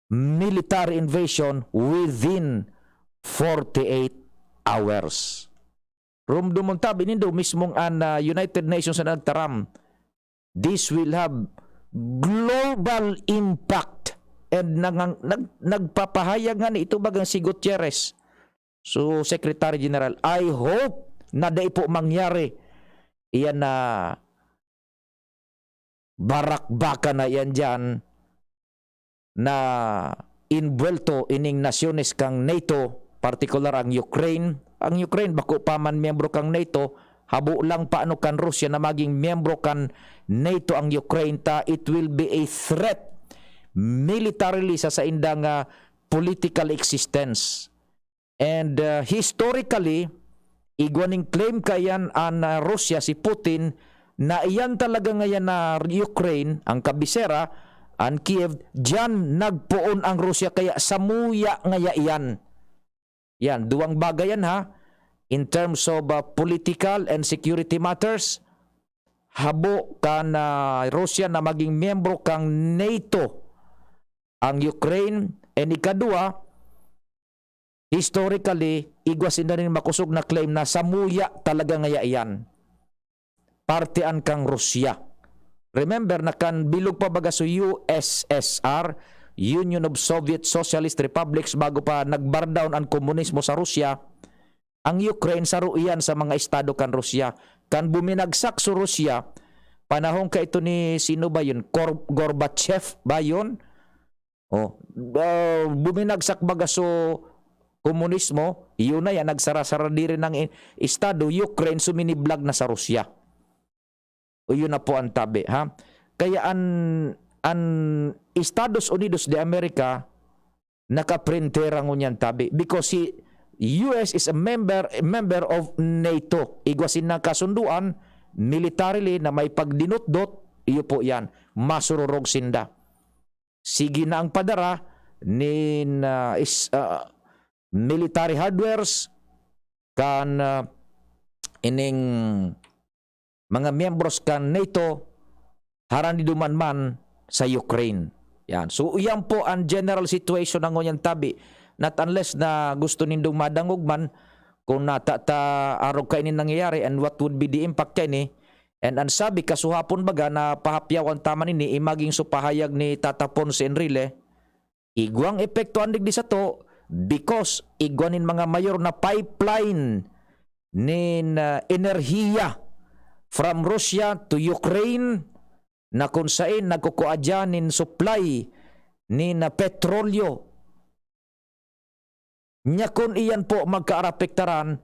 military invasion within 48 hours. Rumdumon tabi nindo mismong an United Nations na nagtaram, this will have global impact. And nagpapahayag nga ni ito bagang si Gutierrez. So, Secretary General, I hope na dai po mangyari. Iyan na barakbaka na yan dyan na inbuelto ining nasyones kang NATO, particular ang Ukraine. Ang Ukraine, bako pa man miyembro kang NATO, habo lang paano kan Russia na maging miyembro kan NATO ang Ukraine ta, it will be a threat militarily sa indang political existence. And historically, igwaning claim kayan an Russia si Putin na iyan talaga ngayon na Ukraine, ang kabisera, ang Kiev, diyan nagpuon ang Russia kaya samuya ngaya iyan. Yan, duwang bagay yan ha. In terms of political and security matters, habo ka na Russia na maging miyembro kang NATO ang Ukraine. And ikadua, historically, igwasin na rin makusog na claim na samuya talaga ngaya iyan. Partian kang Russia. Remember na kan bilog pa baga sa USSR, Union of Soviet Socialist Republics, bago pa nagbar down ang komunismo sa Russia, ang Ukraine saro iyan sa mga estado kan Russia. Kan buminagsak sa Russia, panahon ka ito ni sino ba yun? Gorbachev ba yun? Buminagsak baga sa komunismo, yun na yan, nagsara-sara din ng estado, Ukraine suminiblag na sa Russia. O yun na po ang tabi, ha? Kaya ang Estados Unidos de America nakaprintera ngunyan tabi because US is a member of NATO. Igwasin na kasunduan militarily na may pagdinot-dot, iyo po yan, masururog sinda. Sige na ang padara ni military hardwares kan ining mga miyembros kan NATO haran di dumanman sa Ukraine. Yan. So iyan po ang general situation ng ngunyan tabi. Not unless na gusto nindong madangog man kung arog kayo nangyayari and what would be the impact kayo ni. And ang sabi kasuhapon baga na pahapyaw ang tama nini imaging supahayag ni Tata Ponce Enrile, igwang epekto andig di sa to because igwanin mga mayor na pipeline nin enerhiya from Russia to Ukraine na kung saan nagkukuadya nin supply nin petrolyo. Nya kung iyan po magkaarapektaran,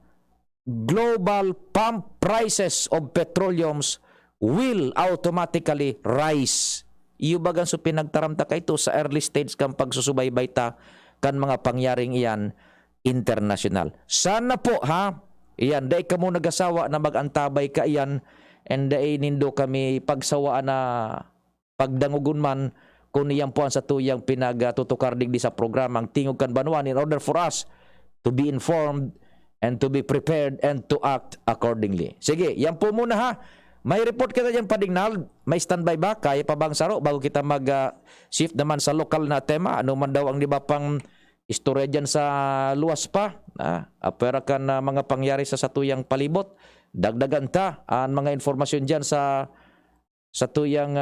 global pump prices of petroleums will automatically rise. Iyo bagan so pinagtaramta ka ito sa early stage kang pagsusubaybay ta kan mga pangyaring iyan international. Sana po ha, iyan, dahil ka mo nagasawa na magantabay ka iyan and dahil nindo kami pagsawaan na pagdangugun man kung iyan po ang sa tuyang pinagtutukardig di sa programang Tingog kan Banwan in order for us to be informed and to be prepared and to act accordingly. Sige, yan po muna ha. May report ka na dyan, Padignal. May standby ba? Kaya pa bang saro bago kita mag-shift naman sa lokal na tema? Ano man daw ang di ba pang istorya dyan sa luwas pa? Apera ka na mga pangyari sa satuyang palibot. Dagdagan ta ang mga informasyon dyan sa tuyang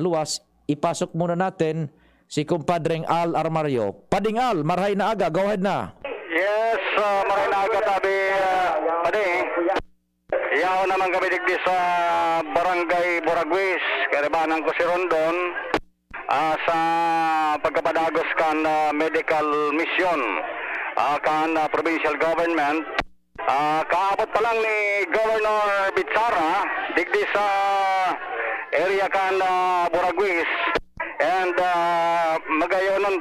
luwas. Ipasok muna natin si kumpadreng Al Armario. Pading Al, marhay na aga. Go ahead na. Yes, marhay na aga tabi. Pading. Iyaw naman kami digdi sa Barangay Boraguis. Karibanan ko si Rondon sa pagkapadagos kan medical mission kan provincial government. Kaabot pa lang ni Governor Bitsara digdi sa area kan Boraguis and magayon nun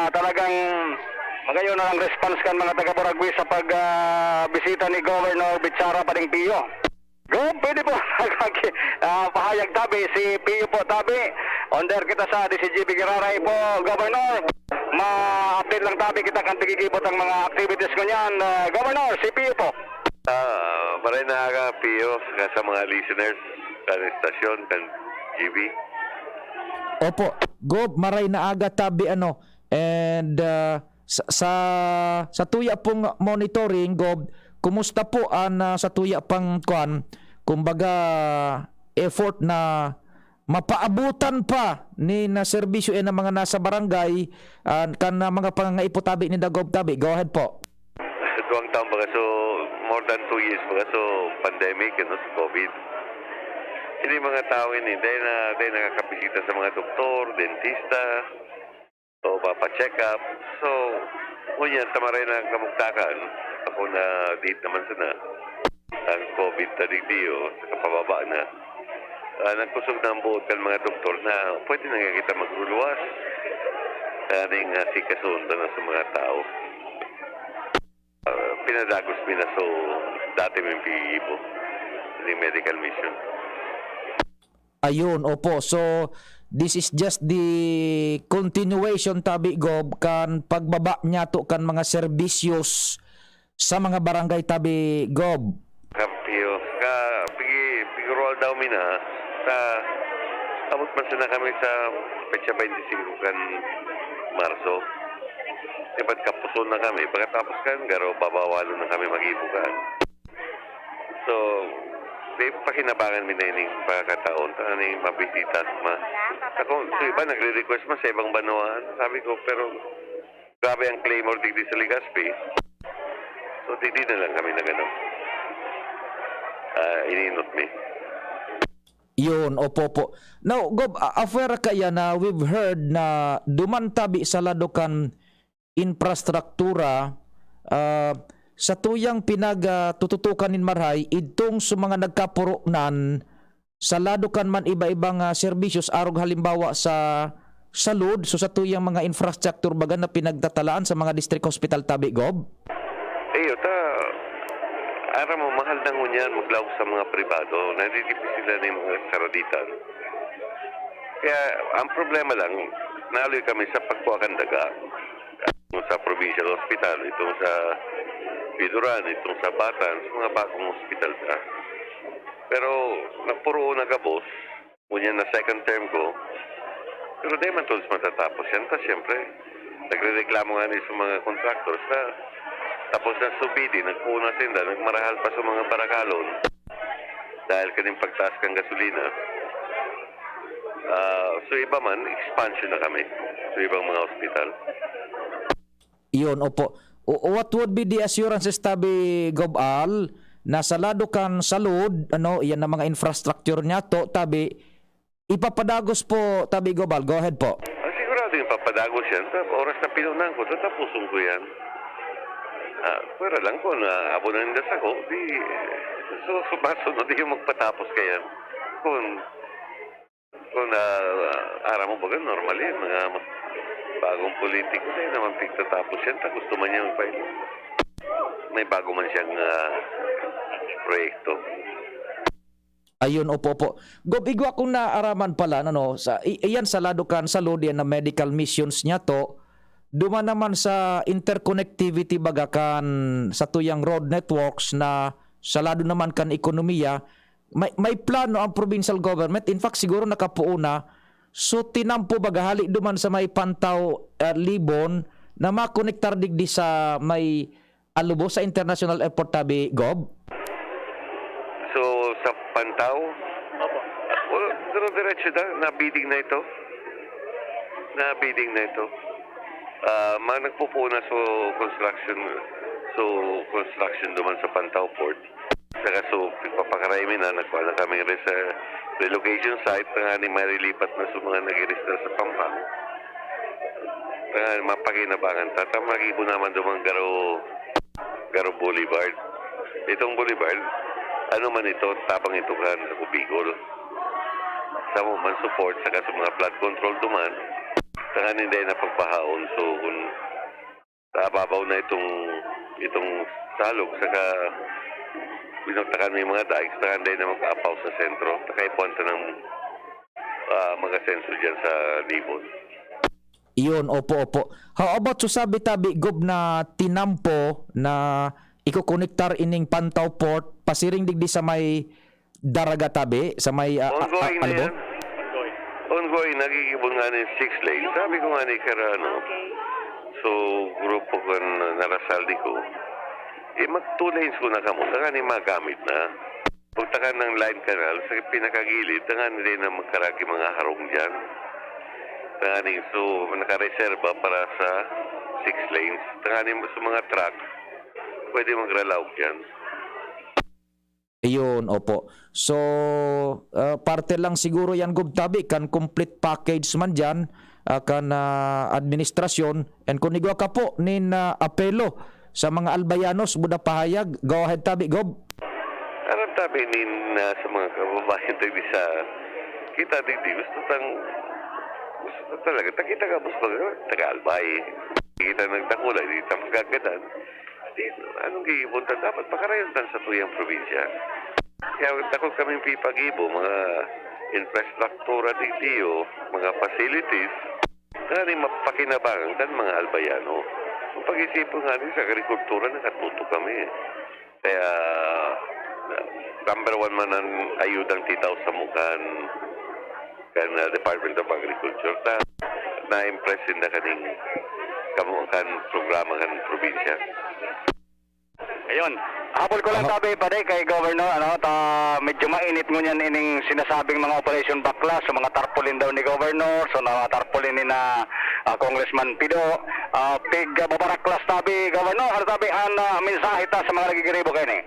talagang magayon na ang response kan mga taga Boraguis sa pagbisita ni Governor Bitsara Pading Pio. Go, pwede po pahayag tabi si Pio po tabi under kita sa DCGB Giraray po Governor. Ma-update lang tabi kita kan tigigibot ang mga activities ko niyan. Governor, si Pio po. Maray na aga Pio sa mga listeners kan istasyon kan GB. Opo, Gob, maray na aga tabi ano. And sa tuya pong monitoring, Gob, kumusta po ang sa tuya pang kuan, kumbaga effort na mapaabutan pa ni na serbisyo ng mga nasa barangay kan mga pangangaiputabi ni Dagob tabi. Go ahead po. Duwang taon baga so more than 2 years baga so pandemic sa COVID. Hindi mga tao ini dahil nakakabisita sa mga doktor, dentista, o papacheck up. So, ngunyan, tamaray na kamugtakan. Ako na date naman sana. ang COVID na digdiyo, pababa na. Nagkusog na ang buot ng mga doktor na pwede na kita magluluwas. Kaning sikasunta na sa mga tao. Pinadagos mi na so dati may pigibo ni medical mission. Ayun, opo. So, this is just the continuation, Tabi Gob, kan pagbaba niya to kan mga serbisyos sa mga barangay, Tabi Gob. Kapio, pigurol daw mi na sa abot man na kami sa petsa 25 kan Marso. Iba't kapuson na kami. Pagkatapos kan, garo babawalo na kami mag-ibukan. So, pakinabangan mi na ining pagkataon. Aning mabisita. Ako, so iba nagre-request sa ibang banwaan. Sabi ko, pero grabe ang Claymore digdi sa Legazpi. So, digdi na lang kami na gano'n. Ininot mi. Yun, opo po. Now, Gob, affair kaya na we've heard na dumantabi sa ladukan infrastruktura sa tuyang pinagtututukan nin Marhay itong sa mga nagkapurunan sa ladukan man iba-ibang serbisyos arog halimbawa sa salud, so sa tuyang mga infrastructure baga na pinagtatalaan sa mga district hospital, Tabi Gob? Ara mo, mahal na ngunyan maglawag sa mga pribado. Nadidipis sila ng mga saraditan. Kaya, ang problema lang, naaloy kami sa pagkuhakan daga. Sa provincial hospital, itong sa Biduran, itong sa Batan, sa mga bagong hospital na. Pero, nagpuro na gabos, ngunyan na second term ko. Pero di man tulos matatapos yan. Tapos, siyempre, nagre-reklamo nga sa mga contractors na tapos na subidi, nagpuna sila, nagmarahal pa sa mga barakalon dahil kaning pagtaas kang gasolina. So iba man, expansion na kami sa ibang mga hospital. Iyon, opo. What would be the assurances, Tabi Gobal, na sa lado kan salud, yan ang mga infrastructure niya to, Tabi, ipapadagos po, Tabi Gobal. Go ahead po. Sigurado yung papadagos yan. Oras na pinunan ko, tatapusin ko yan. Pwera lang kung abo na nindas ako, di sumasunod yung magpatapos kaya. Kung ara mo baga, normal yan. Mga bagong politiko na yun naman pigtatapos yan. Gusto man niya magpail. May bago man siyang proyekto. Ayun, opo. Gobigwa kung naaraman pala, iyan sa ladukan sa lodi na medical missions niya to, duman naman sa interconnectivity bagakan sa tuyang road networks na sa lado naman kan ekonomiya, may plano ang provincial government. In fact, siguro nakapuuna, so tinampo bagahali duman sa may Pantaw Libon na makonektar digdi sa may Alubo sa International Airport, Tabi Gob. So, sa Pantaw, pero diretso na bidding na ito. Nagpupuna construction duman sa Pantaw Port. Saka papakaraimi na nagkuha na kami rin sa relocation site na nga marilipat na sa mga nag-register sa Pampang. Mapakinabangan magibo naman dumang Garo Boulevard. Itong Boulevard, ano man ito, tabang ito kan sa Kubigol. Sa man support, saka sa mga flood control duman. Saka hindi na pagpahaon. So, kung naababaw na itong salog, saka binagtakan mo yung mga dikes, saka hindi na mag-apaw sa sentro. Saka ipunta ng mga sensor dyan sa Libon. Iyon, opo. How about sabi, Tabi Gob, na tinampo na ikukonektar ining Pantaw Port, pasiring digdi sa may Daraga, Tabi, sa may ongoing na Albo? yan. Ongoing, nagigibon nga ng 6 lanes. Sabi ko nga ni Karano, so grupo ko narasaldi ko, mag 2 lanes ko na kamo, saka ni magamit na. Pagtakan ng line canal, sa pinakagilid, saka nila na magkaragi mga harong dyan. Saka ni, so nakareserba para sa 6 lanes. Saka ni sa mga truck, pwede magralaw dyan. Ayun, opo. So, parte lang siguro yan, Gob, Tabi, kan complete package man dyan, kan administrasyon. And kung igwa ka po, nin apelo sa mga albayanos, buda pahayag. Go ahead, Tabi, Gob. tabi sa mga kababayan tayo sa kita digdi gusto talaga kita ka bus taga-albay kita nagtakulay di ta magagadan dito anong gipunta dapat pakarayon sa tuyang probinsya kaya takot kaming pipagibo mga infrastruktura digdiyo mga facilities na rin mapakinabangan kan mga albayano kung pag-isipon nga rin sa agrikultura nakatuto kami kaya number 1 man ang ayudang titaw sa mukan kan Department of Agriculture na-impress na kaning kamukan programa kan probinsya. Ayun, habol ko lang tabi pa kay Governor, medyo mainit mo niyan ining sinasabing mga operation backlash sa mga tarpaulin daw ni Governor, so na tarpaulin ni na Congressman Pido, pig babaraklas tabi Governor, ano tabi ang mensahe ta sa mga nagigiribo kayo ni?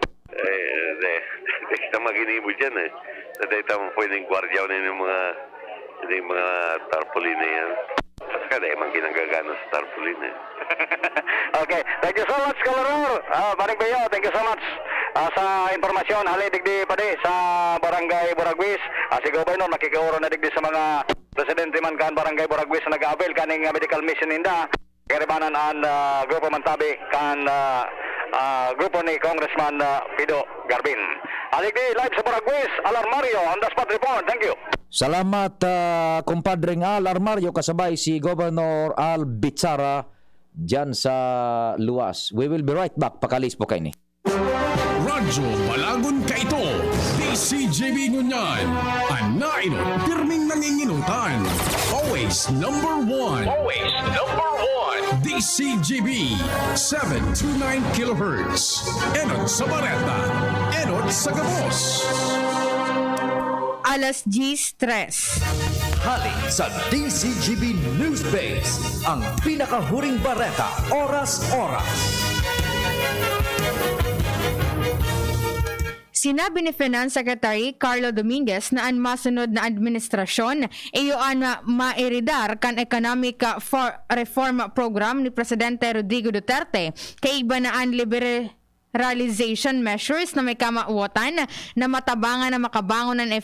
Kita maginibo dyan sa data mo pwedeng gwardiyaw na yung mga tarpaulin na yan. Kada emang ginagagano sa tarpaulin Okay, thank you so much, Governor. Maring Bayo, thank you so much sa informasyon. Halidig di pa sa Barangay Boragwis. Si Governor nakikauro na digdi sa mga presidente man kan Barangay Boragwis na nag-avail kaning medical mission inda. Karibanan ang grupo man tabi kan grupo ni Congressman Pido Garbin. Halidig di live sa Boragwis, Alarmario on the spot report. Thank you. Salamat kumpadring Al Armario kasabay si Governor Al Bitsara dyan sa luwas. We will be right back. Pakalis po kayo ni. Radyo Balagon ka ito. DCJB Ngunyan. Anainot, pirming nanginginutan. Always number 1. Always number 1. DCJB 729 kHz. Enot sa Bareta. Enot sa Gabos. Alas 10:03. Halik sa DCGB News Base, ang pinakahuring bareta, oras-oras. Sinabi ni Finance Secretary Carlo Dominguez na ang masunod na administrasyon iyoan mairidar kan economic reform program ni Presidente Rodrigo Duterte kay iba na ang liberalization measures na may kamauotan na matabangan na makabangon ng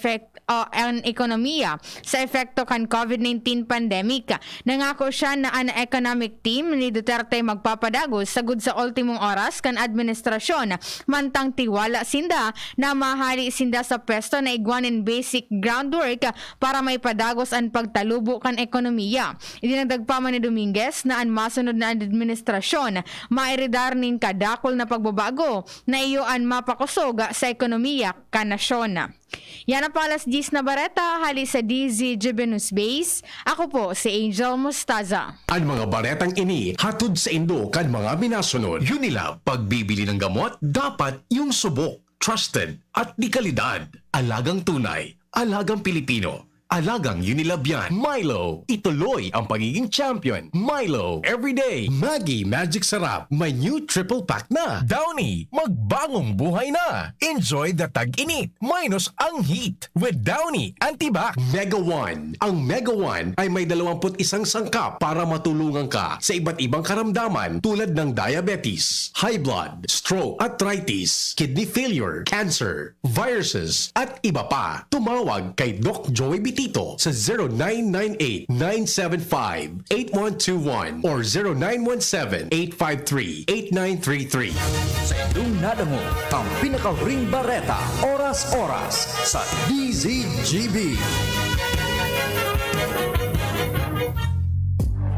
ang ekonomiya sa epekto kan COVID-19 pandemic. Nangako siya na ang economic team ni Duterte magpapadagos sagud sa ultimong oras kan administrasyon mantang tiwala sinda na mahali sinda sa pwesto na igwanin basic groundwork para may padagos ang pagtalubo kan ekonomiya. Idinagdag pa man ni Dominguez na ang masunod na administrasyon mairidar nin kadakol na pagbabago na iyoan mapakusog sa ekonomiya kan nasyon. Yan ang palas 10 na bareta, hali sa DZGB News Base. Ako po si Angel Mostaza. Ang mga baretang ini hatod sa Indo kan mga minasunod. Unilab, pagbibili ng gamot, dapat yung subok, trusted at di kalidad. Alagang tunay, alagang Pilipino. Alagang Unilab yan. Milo, ituloy ang pagiging champion. Milo, everyday. Maggi Magic Sarap, may new triple pack na. Downy, magbagong buhay na. Enjoy the tag-init, minus ang heat. With Downy Antibac. Mega One. Ang Mega One ay may 21 sangkap para matulungan ka sa iba't ibang karamdaman tulad ng diabetes, high blood, stroke, arthritis, kidney failure, cancer, viruses, at iba pa. Tumawag kay Doc Joey Tito sa 0998-975-8121 or 0917-853-8933. Sa inyong nadamo, ang pinakahuring bareta, oras-oras sa DZGB.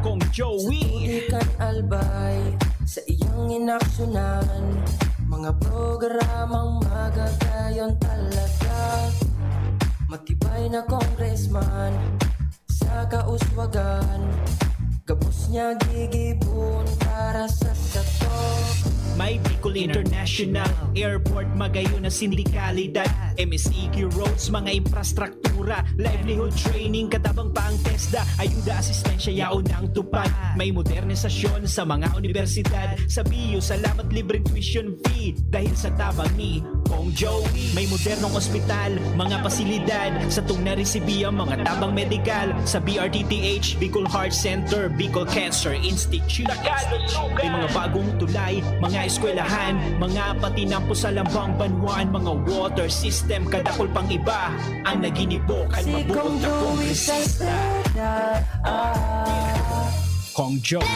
Kung Joey Ikan albay sa iyong inaksyonan, mga programang magagayon talaga. Matibay na congressman sa kauswagan, gabos niya gigibon para sa katok. May Bicol International Airport, magayon na sindikalidad, MSEQ roads, mga infrastruktura, livelihood training, katabang pa ang TESDA, ayuda, asistensya, yaon ang tupad. May modernisasyon sa mga universidad, sa BIO, salamat libreng tuition fee, dahil sa tabang ni Kong Joey, may modernong ospital, mga pasilidad sa tung naresibiya mga tabang medikal sa BRTTH, Bicol Heart Center, Bicol Cancer Institute. May mga bagong tulay, mga eskwelahan, mga patinampo sa lambang banwan, mga water system, kadakol pang iba ang naginibokan mabuot na kongresista. Kong Joey.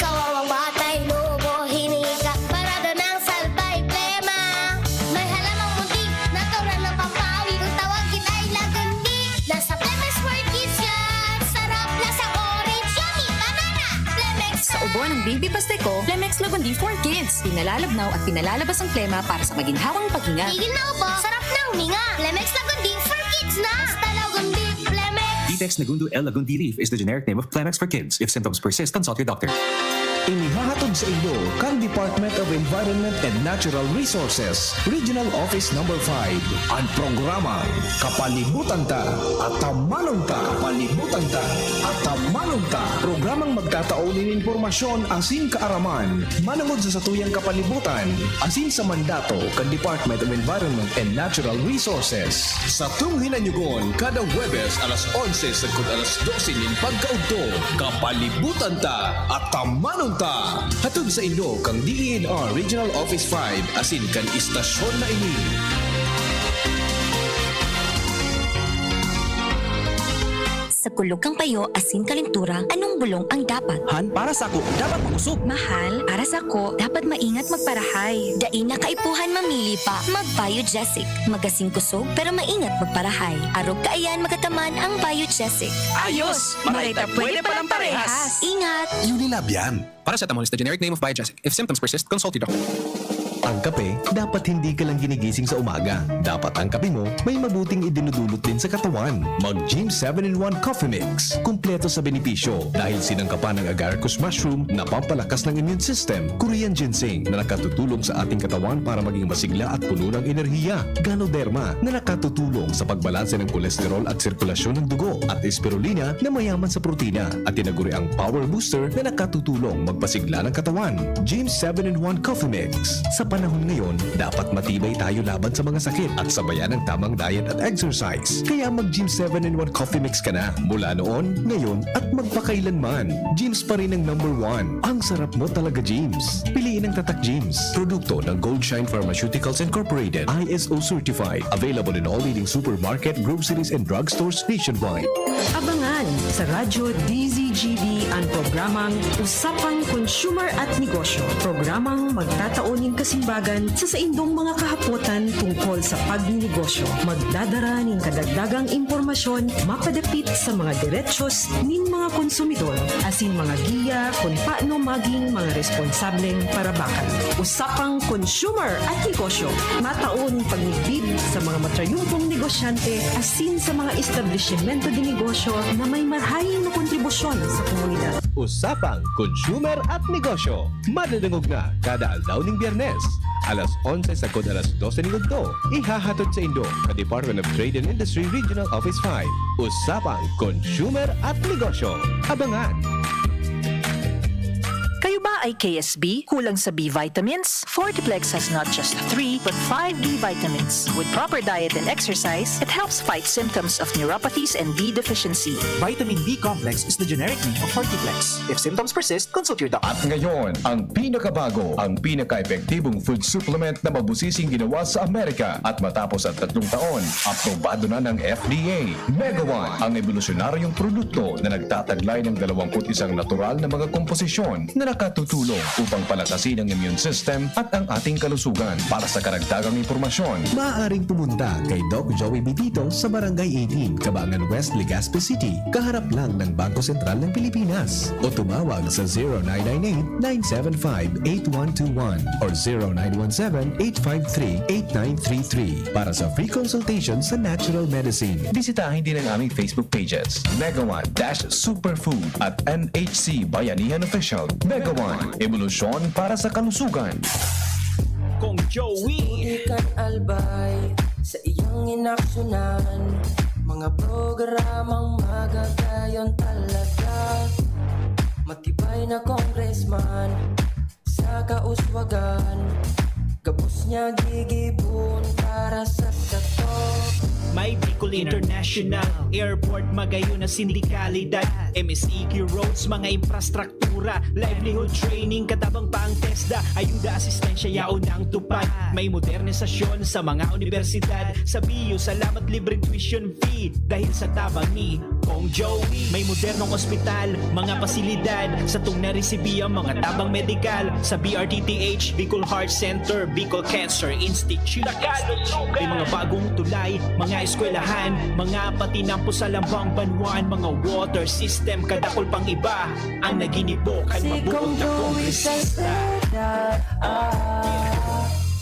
Kawawang batay, lubo, hinika, parada ng salbay, plema. May halamang muntik, natural ng pampawi, kung tawagin ay lagundi. Nasa Plemex for Kids yan, sarap lasang orange, yummy, banana, Plemex. Sa ubo ng Baby Pasteco, Plemex Lagundi for Kids. Pinalalabnaw at pinalalabas ang plema para sa maginhawang paghinga. Tigil na ubo, sarap na huminga. Plemex Lagundi for Kids na. Basta Lagundi, Plemex. Detex Nagundo L. Lagundi Leaf is the generic name of Plemex for kids. If symptoms persist, consult your doctor. Inihahatod sa inyo kang Department of Environment and Natural Resources, Regional Office No. 5, ang programa Kapalibutan Ta at Tamanong Ta. Kapalibutan Ta at Tamanong Ta. Programang magtataunin impormasyon asin kaaraman, manungod sa satuyang kapalibutan, asin sa mandato kang Department of Environment and Natural Resources. Sa tunghinanyugon, kada Huwebes alas 11 sa alas 12 nin pagkaugto, Kapalibutan Ta at Tamanong Ta. Hatod sa Indo kang DENR Regional Office 5 asin kan istasyon na ini. Sa kulog kang payo, asin kalintura, anong bulong ang dapat? Han, para sa ako, dapat magusog. Mahal, para sa ko, dapat maingat magparahay. Dain na kaipuhan mamili pa, mag-Biogesic. Magasing kusog, pero maingat magparahay. Arog kaayan magataman ang Biogesic. Ayos! Marita, pwede palang parehas. Ingat! Unilab yan. Paracetamol is the generic name of Biogesic. If symptoms persist, consult your doctor. Ang kape, dapat hindi ka lang ginigising sa umaga. Dapat ang kape mo may mabuting idinudulot din sa katawan. Mag-Gym 7-in-1 Coffee Mix. Kumpleto sa benepisyo dahil sinangkapan ng agaricus mushroom na pampalakas ng immune system, Korean ginseng na nakatutulong sa ating katawan para maging masigla at puno ng enerhiya, Ganoderma na nakatutulong sa pagbalanse ng kolesterol at sirkulasyon ng dugo, at spirulina na mayaman sa protina at tinaguri ang Power Booster na nakatutulong magpasigla ng katawan. Gym 7-in-1 Coffee Mix. Sa panahon ngayon, dapat matibay tayo laban sa mga sakit at sabayan ng tamang diet at exercise. Kaya mag-Gym 7-in-1 Coffee Mix ka na mula noon, ngayon at magpakailanman. Gyms pa rin ang #1. Ang sarap mo talaga, Gyms. Piliin ang Tatak Gyms. Produkto ng Goldshine Pharmaceuticals Incorporated. ISO certified. Available in all leading supermarket, groceries, and drugstores nationwide. Abangan sa Radyo DZGB ang programang Usapang Consumer at Negosyo. Programang magtataunin kasimbagan sa saindong mga kahapotan tungkol sa pagninegosyo. Magdadara ng kadagdagang impormasyon mapadapit sa mga diretsyon nin mga konsumidor, asin mga giya kung paano maging mga responsableng parabakan. Usapang Consumer at Negosyo. Mataon pagnibid sa mga matrayumpong negosyante asin sa mga establishmento de negosyo na may marhayin na kontribusyon sa komunidad. Usapang Consumer at Negosyo. Madadangog na kada aldaw ning Biyernes. Alas 11 sa kod alas 12 ni Gugto. Ihahatod sa Indo ka Department of Trade and Industry Regional Office 5. Usapang Consumer at Negosyo. Abangan! Kayo ba ay KSB? Kulang sa B vitamins? Fortiplex has not just 3 but 5 B vitamins. With proper diet and exercise, it helps fight symptoms of neuropathies and B deficiency. Vitamin B complex is the generic name of Fortiplex. If symptoms persist, consult your doctor. At ngayon, ang pinakabago, ang pinaka-epektibong food supplement na mabusising ginawa sa Amerika at matapos ang 3 taon, aprobado na ng FDA. Mega One, ang evolusyonaryong produkto na nagtataglay ng 21 natural na mga komposisyon na nakatutulong upang palakasin ang immune system at ang ating kalusugan. Para sa karagdagang impormasyon, maaaring pumunta kay Doc Joey Bibito sa Barangay 18, Cabangan West, Legazpi City, kaharap lang ng Bangko Sentral ng Pilipinas, o tumawag sa 0998-975-8121 or 0917-853-8933 para sa free consultation sa natural medicine. Bisitahin din ang aming Facebook pages, Mega One-Superfood at NHC Bayanihan Official. Mega One, evolusyon para sa kalusugan. Kong Joey. Ikan albay sa iyong inaksyonan, mga programang magagayon talaga. Matibay na congressman sa kauswagan, Kabus niya gigibon para sa katok. May Bicol International Airport, magayon na sindikalidad, MSEQ roads, mga infrastruktura, livelihood training, katabang pa ang TESDA, ayuda, asistensya, yaon ang tupad. May modernisasyon sa mga universidad, sa BIO, salamat libreng tuition fee, dahil sa tabang ni Kong Joey. May modernong ospital, mga pasilidad, sa tung naresibiya mga tabang medikal, sa BRTTH, Bicol Heart Center, Bicol Cancer Institute. May mga bagong tulay, mga eskwelahan, mga patinampo sa lambang banwan, mga water system, kadakol pang iba ang naginibokan mabuot na kongresista.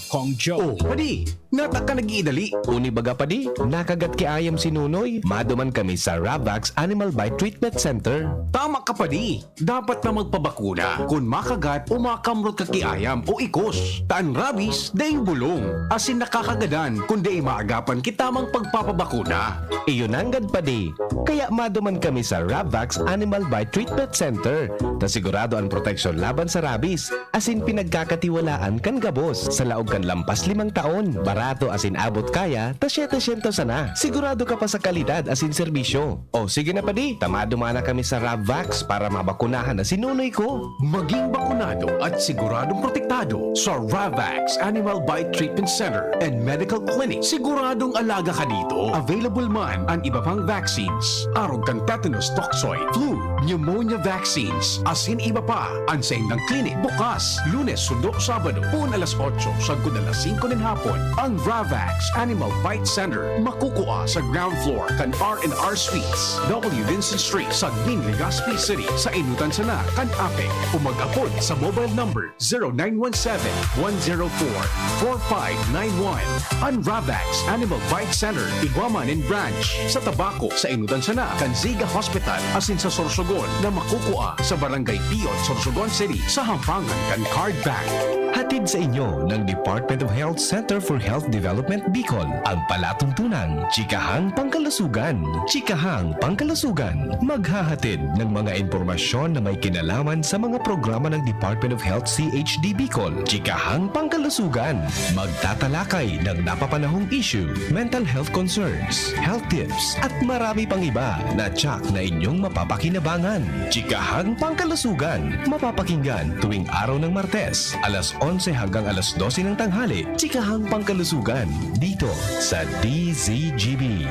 Kong Joe. Padi, nata ka nag-iidali. Uni baga padi, nakagat ki ayam si Nunoy. Maduman kami sa Ravax Animal Bite Treatment Center. Tama ka padi. Dapat na magpabakuna kung makagat o makamrot ka kiayam o ikos. Taan rabies, daing bulong. Asin nakakagadan kung di maagapan kitamang pagpapabakuna. Iyon ang gad padi. Kaya maduman kami sa Ravax Animal Bite Treatment Center. Na sigurado ang proteksyon laban sa rabies. Asin pinagkakatiwalaan kan gabos. Sa laog kan lampas 5 taon. Barato asin abot kaya, ta 700 sana. Sigurado ka pa sa kalidad asin serbisyo. O sige na padi, tamado mana kami sa Ravax para mabakunahan na si Nunoy ko. Maging bakunado at siguradong protektado sa Ravax Animal Bite Treatment Center and Medical Clinic. Siguradong alaga ka dito. Available man ang iba pang vaccines. Arog kang tetanus toxoid, flu, pneumonia vaccines. Asin iba pa, ang sa indang clinic. Bukas, Lunes, Sundo, Sabado, pun alas 8, sagod alas 5 ng hapon. Ang Ravax Animal Bite Center makukuha sa ground floor kan R&R Suites, W. Vincent Street, Sagning, Legazpi City, sa Inutan Sana, kan Apek. Umag-apod sa mobile number 0917-104-4591. Ang Ravax Animal Bite Center, Iguaman and Branch, sa Tabaco, sa Inutan Sana, kan Ziga Hospital, asin sa Sorsogon, na makukuha sa Barangay Piot, Sorsogon City, sa Hampangan kan Card Bank. Hatid sa inyo ng Department of Health Center for Health Development Bicol ang palatuntunan, Chikahang Pangkalusugan. Chikahang Pangkalusugan, maghahatid ng mga impormasyon na may kinalaman sa mga programa ng Department of Health CHD Bicol. Chikahang Pangkalusugan, magtatalakay ng napapanahong issue, mental health concerns, health tips, at marami pang iba na tsak na inyong mapapakinabangan. Chikahang Pangkalusugan, mapapakinggan tuwing araw ng Martes, alas 11 hanggang alas 12 ng tanghali. Chikahang Pangkalusugan, dito sa DZGB.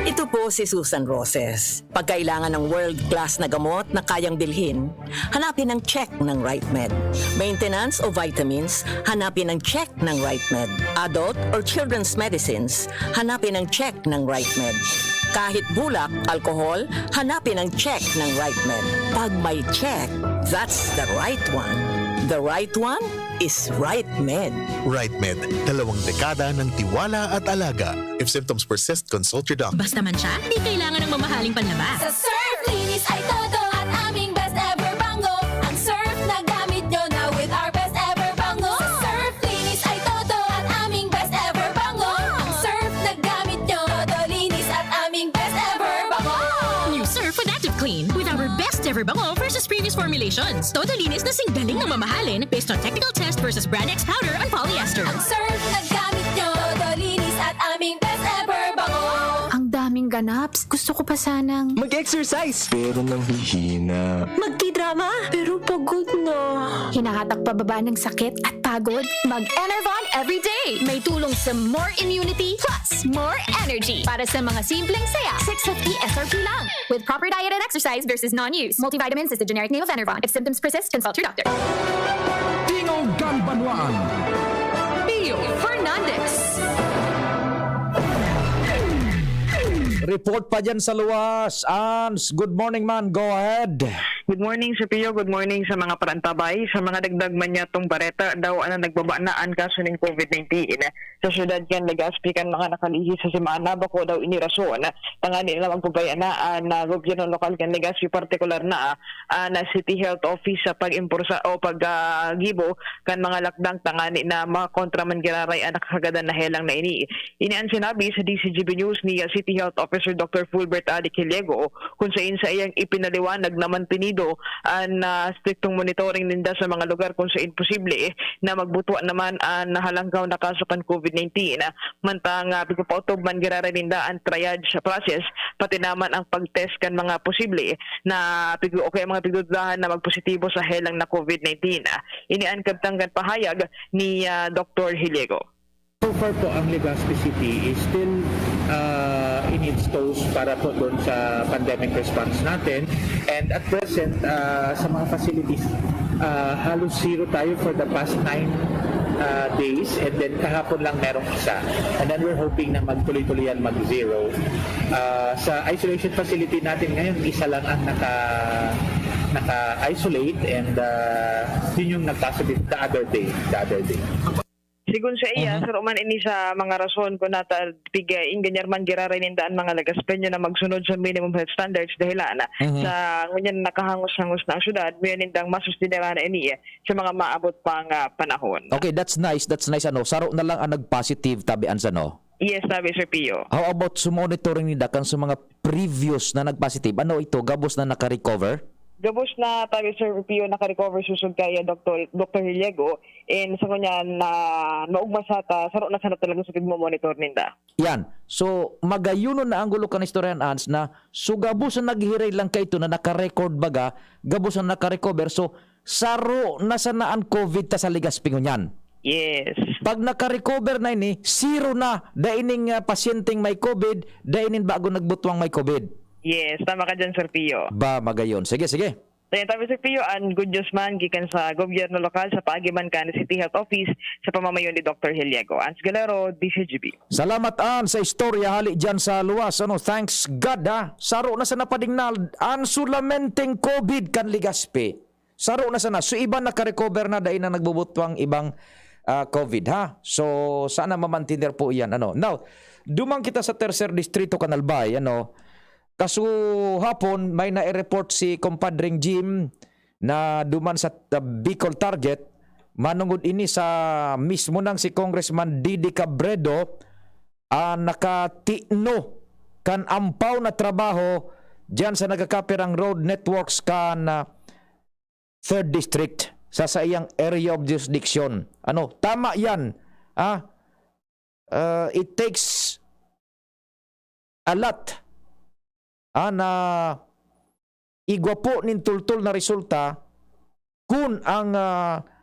Ito po si Susan Roses. Pag kailangan ng world-class na gamot na kayang bilhin, hanapin ang check ng RightMed. Maintenance o vitamins, hanapin ang check ng RightMed. Adult or children's medicines, hanapin ang check ng RightMed. Kahit bulak, alcohol, hanapin ang check ng RightMed. Pag may check, that's the right one. The right one is RightMed. RightMed, 2 dekada ng tiwala at alaga. If symptoms persist, consult your doctor. Basta man siya, di kailangan ng mamahaling panlaba. Sa Surf, linis ay todo at aming best ever bango. Ang Surf na gamit nyo na with our best ever bango. Sa Surf, linis ay todo at aming best ever bango. Ang Surf na gamit nyo, todo linis at aming best ever bango. New Surf with Active Clean with our best ever bango versus previous formulations. Todo linis na singgaling ng mamahalin based on technical test versus Brand X powder and polyester. Ang Surf na gamit nyo, todo linis at aming best ever bango. Ang daming ganaps. Gusto ko pa sanang Mag-exercise! Pero nanghihina. magti-drama. Pero pagod na. Hinahatak pababa ng sakit at pagod. Mag-Enervon everyday. May tulong sa more immunity plus more energy. Para sa mga simpleng saya, 650 SRP lang. With proper diet and exercise versus non-use. Multivitamins is the generic name of Enervon. If symptoms persist, consult your doctor. Tingo Ganbanwaan. Pio Fernandez. Report pa dyan sa luwas. Ans, good morning man. Go ahead. Good morning, Sir Pio. Good morning sa mga parantabay. Sa mga dagdag man yatong bareta, daw nagbaba na ang kaso ng COVID-19. Sa syudad kan Legazpi kan mga nakalihi sa semana, bako daw inirason. Tangani nila magpabayaan na gobyerno lokal kan Legazpi, partikular na City Health Office sa pag-impursa o pag-gibo kan mga lakdang tangani na mga kontraman giraray anak kagadan na helang na ini. Ini ang sinabi sa DCGB News ni City Health Officer Dr. Fulbert Adi Quilego kung sa iyang ipinaliwanag na mantinid protehido ang striktong monitoring ninda sa mga lugar kung saan posible na magbutwa naman ang nahalanggaw na kaso kan COVID-19. Mantang pigpautob man girara ninda ang triage process pati naman ang pagtest kan mga posible na okay mga pigdudahan na magpositibo sa helang na COVID-19. Inian kabtanggan pahayag ni Dr. Hiliego. So far po, ang Legazpi City is still in its toes para po doon sa pandemic response natin. And at present, sa mga facilities, halos zero tayo for the past 9 days. And then kahapon lang merong isa. And then we're hoping na magtuloy-tuloy yan mag-zero. Sa isolation facility natin ngayon, isa lang ang naka-isolate and yun yung nag-positive the other day. Sigun sa iya, sir, uman ini sa mga rason ko nata pigain ganyan man giraray nindaan mga Legaspenyo na magsunod sa minimum health standards dahil sa ngunyan nakahangos-hangos na ang syudad, may nindang masustinera na ini sa mga maabot pang panahon. Okay, that's nice. Ano, saro na lang ang nag-positive tabian sa no? Yes, sabi Sir Pio. How about sumonitoring nila kan sa mga previous na nag-positive? Ano ito, gabos na naka-recover? Gabos na tayo Sir Pio naka-recover susod kaya Dr. Hiliego and sa kanya na maugma sa saro na sana talaga sa pigmo-monitor ninda. Yan. So, magayuno na ang gulo kan istoryan ans na so gabos na naghiray lang kay ito na naka-record baga, gabos na naka-recover. So, saro na sana ang COVID ta sa Legazpi ngunyan. Yes. Pag naka-recover na ini, zero na daining pasyenteng may COVID, dainin bago nagbutwang may COVID. Yes, tama ka dyan, Sir Pio. Ba, magayon. Sige. Tayo tabi Sir Pio, ang good news man gikan sa gobyerno lokal sa paagiman kan City Health Office sa pamamayon ni Dr. Hiliego. Ans Galero, DCGB. Salamat sa istorya hali dyan sa luwas. Thanks God Saro na sa napadingnal. Ang sulamenteng COVID kan Legazpi. Saro na sana. So iba naka-recover na dahil na nagbubutwang ibang COVID So sana mamantinir po yan. Now, dumang kita sa tercer distrito Kanalbay. Kaso hapon may na-report si Compadring Jim na duman sa Bicol Target. Manungod ini sa mismo nang si Congressman Didi Cabredo nakatino kan ampaw na trabaho dyan sa nagakapirang road networks kan 3rd District sa iyang area of jurisdiction. Tama yan. It takes a lot na igwa po nin tultul na resulta kung ang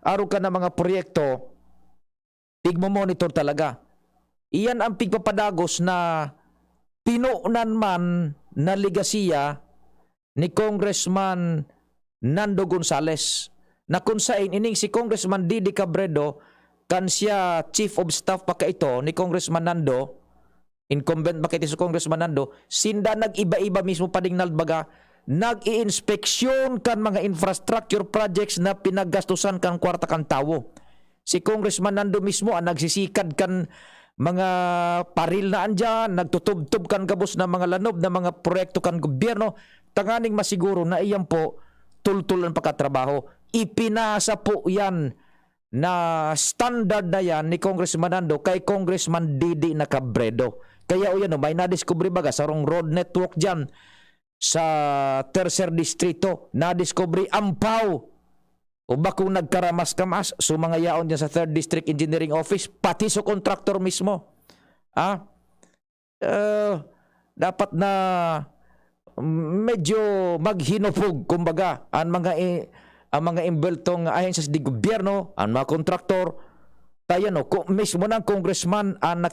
aro ka na mga proyekto pigmo-monitor talaga. Iyan ang pigpapadagos na pinuunan man na legasiya ni Congressman Nando Gonzales na kung saan ining si Congressman Didi Cabredo kan siya Chief of Staff pa ka ito ni Congressman Nando, incumbent bakit si Congressman Nando, sinda nag-iba-iba mismo padingnal baga, nag-i-inspeksyon kan mga infrastructure projects na pinaggastusan kan kwarta kan tawo. Si Congressman Nando mismo ang nagsisikad kan mga paril na andyan, nagtutubtub kan gabos na mga lanob na mga proyekto kan gobyerno, tanganing masiguro na iyan po tultulan pagkatrabaho. Ipinasa po yan na standard na yan ni Congressman Nando kay Congressman Didi na Cabredo. Kaya may nadiscovery baga sa road network dyan sa tercer distrito, nadiscovery ampaw o ba kung nagkaramas-kamas so mga yaon dyan sa 3rd District Engineering Office pati sa contractor mismo. Dapat na medyo maghinupog kumbaga ang mga imbeltong ahensya di gobyerno, ang mga kontraktor tayo mismo ng congressman ang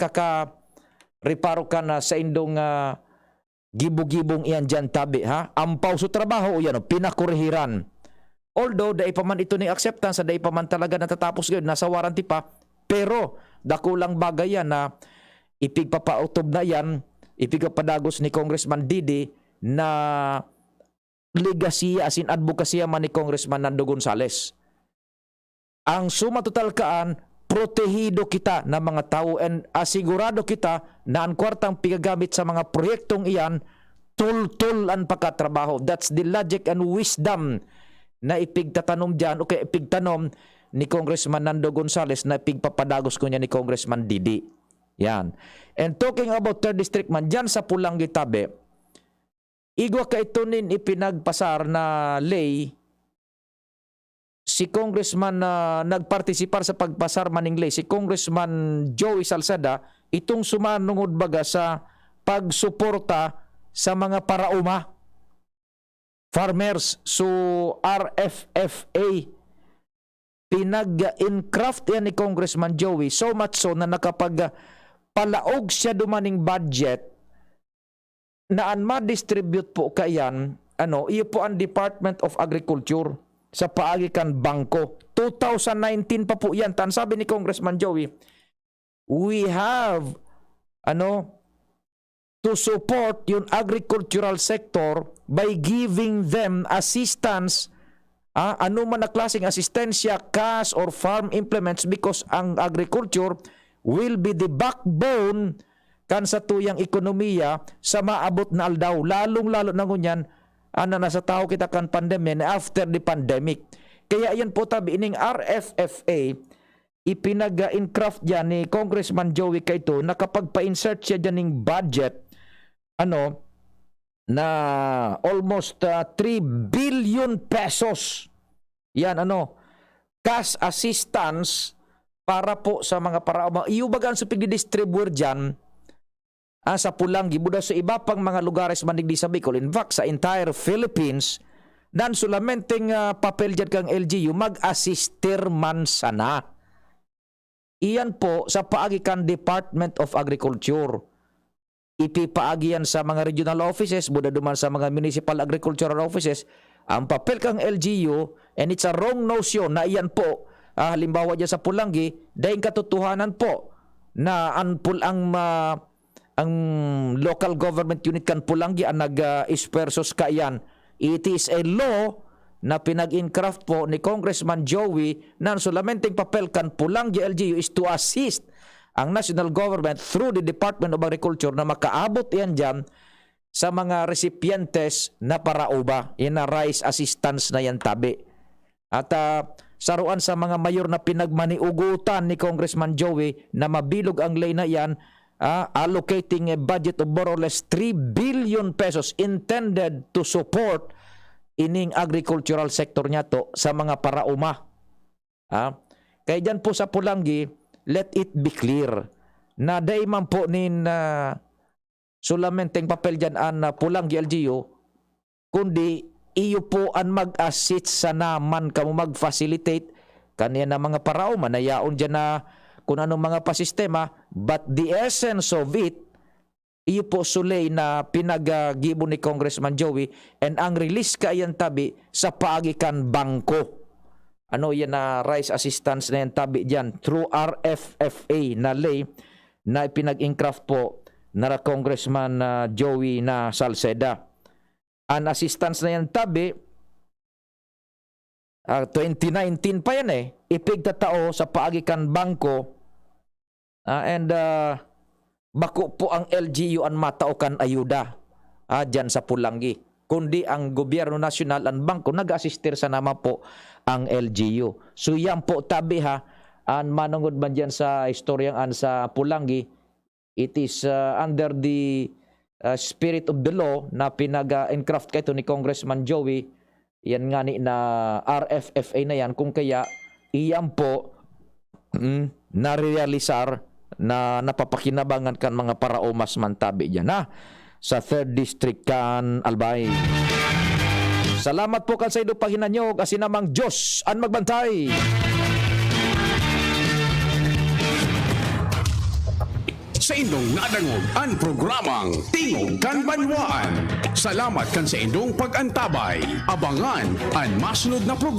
reparo ka na sa indong gibong-gibong iyan dyan tabi ampaw sa trabaho yan pinakurihiran. Although dai pa man ito ni acceptance, dai pa man talaga natatapos ngayon, nasa warranty pa, pero dakulang bagay yan na ipigpapautob na yan, ipigpapadagos ni Congressman Didi na legasiya asin advokasya man ni Congressman Nando Gonzales. Ang suma total kaan protehido kita na mga tao and asigurado kita na ang kwartang pigagamit sa mga proyektong iyan tultul ang pagkatrabaho. That's the logic and wisdom na ipigtatanom dyan o kaya ipigtanom ni Congressman Nando Gonzales na ipigpapadagos ko niya ni Congressman Didi. Yan. And talking about 3rd District man, dyan sa Pulang Gitabe, igwa ka ito nin ipinagpasar na lay, si Congressman na nagpartisipar sa pagpasar maning lay, si Congressman Joey Salceda, itong sumanungod baga sa pagsuporta sa mga parauma, farmers, so RFFA. Pinag-encraft yan ni Congressman Joey, so much so na nakapagpalaog siya dumaning budget na ang ma-distribute po kayan, iyo po ang Department of Agriculture sa paagi kan bangko. 2019 pa po yan. Tan sabi ni Congressman Joey, we have to support yung agricultural sector by giving them assistance, ano man na klaseng asistensya, cash or farm implements, because ang agriculture will be the backbone kan sa tuyang ekonomiya sa maabot na aldaw, lalong-lalo na ngunyan nasa tao kita kan pandemya na after the pandemic. Kaya yan po tabi ining RFFA, ipinag-encraft dyan ni Congressman Joey Kaito na kapag pa-insert siya dyan ng budget, na almost 3 billion pesos, yan cash assistance para po sa mga parauma. Iubagan sa pigdidistribute dyan sa Pulangi, buda sa iba pang mga lugares manigdi sa Bicol, in fact sa entire Philippines, dan sulamenteng papel dyan kang LGU, mag-assister man sana. Iyan po sa paagi kan Department of Agriculture. Ipipaagi yan sa mga regional offices, buda duman sa mga municipal agricultural offices, ang papel kang LGU, and it's a wrong notion na iyan po, halimbawa dyan sa Pulangi, dahil katotohanan po na ang local government unit kan Pulangi ang nag-ispersos ka yan. It is a law na pinag-encraft po ni Congressman Joey na sulamenteng papel kan Pulangi LGU is to assist ang national government through the Department of Agriculture na makaabot yan dyan sa mga recipientes na parauba. Yan na rice assistance na yan tabi. At saruan sa mga mayor na pinagmaniugutan ni Congressman Joey na mabilog ang lay na yan, allocating a budget of more or less 3 billion pesos intended to support ining agricultural sector niya to sa mga parauma. Kaya dyan po sa Pulangi, let it be clear na day man po nin sulamenteng papel dyan ang Pulangi LGU, kundi iyo po ang mag-assist sa naman kamo mag-facilitate kaniya na mga parauma na yaon dyan na kung anong mga pasistema, but the essence of it, iyo po sulay na pinag-gibo ni Congressman Joey, and ang release ka yan tabi sa paagikan bangko. Yan na rice assistance na yan tabi dyan through RFFA na lay na pinag-encraft po na Congressman Joey na Salceda. Ang assistance na yan tabi, 2019 pa yan ipigtatao sa paagikan bangko, and bako po ang LGU ang mataukan ayuda dyan sa Pulangi, kundi ang gobyerno nasyonal ang bangko nag-assistir sa nama po ang LGU. So yan po tabi ang manungod man dyan sa istoryang sa Pulangi, it is under the spirit of the law na pinag-encraft kaito ni Congressman Joey, yan nga ni na RFFA na yan, kung kaya iyan po narealisar na napapakinabangan kan mga paraumas man tabi dyan sa 3rd District kan Albay. Salamat po kan sa ido pahinanyo kasi namang Diyos ang magbantay. Sa indong nadangog ang programang Tingog kan Banwaan. Salamat kan sa indong pag-antabay. Abangan ang masunod na programa.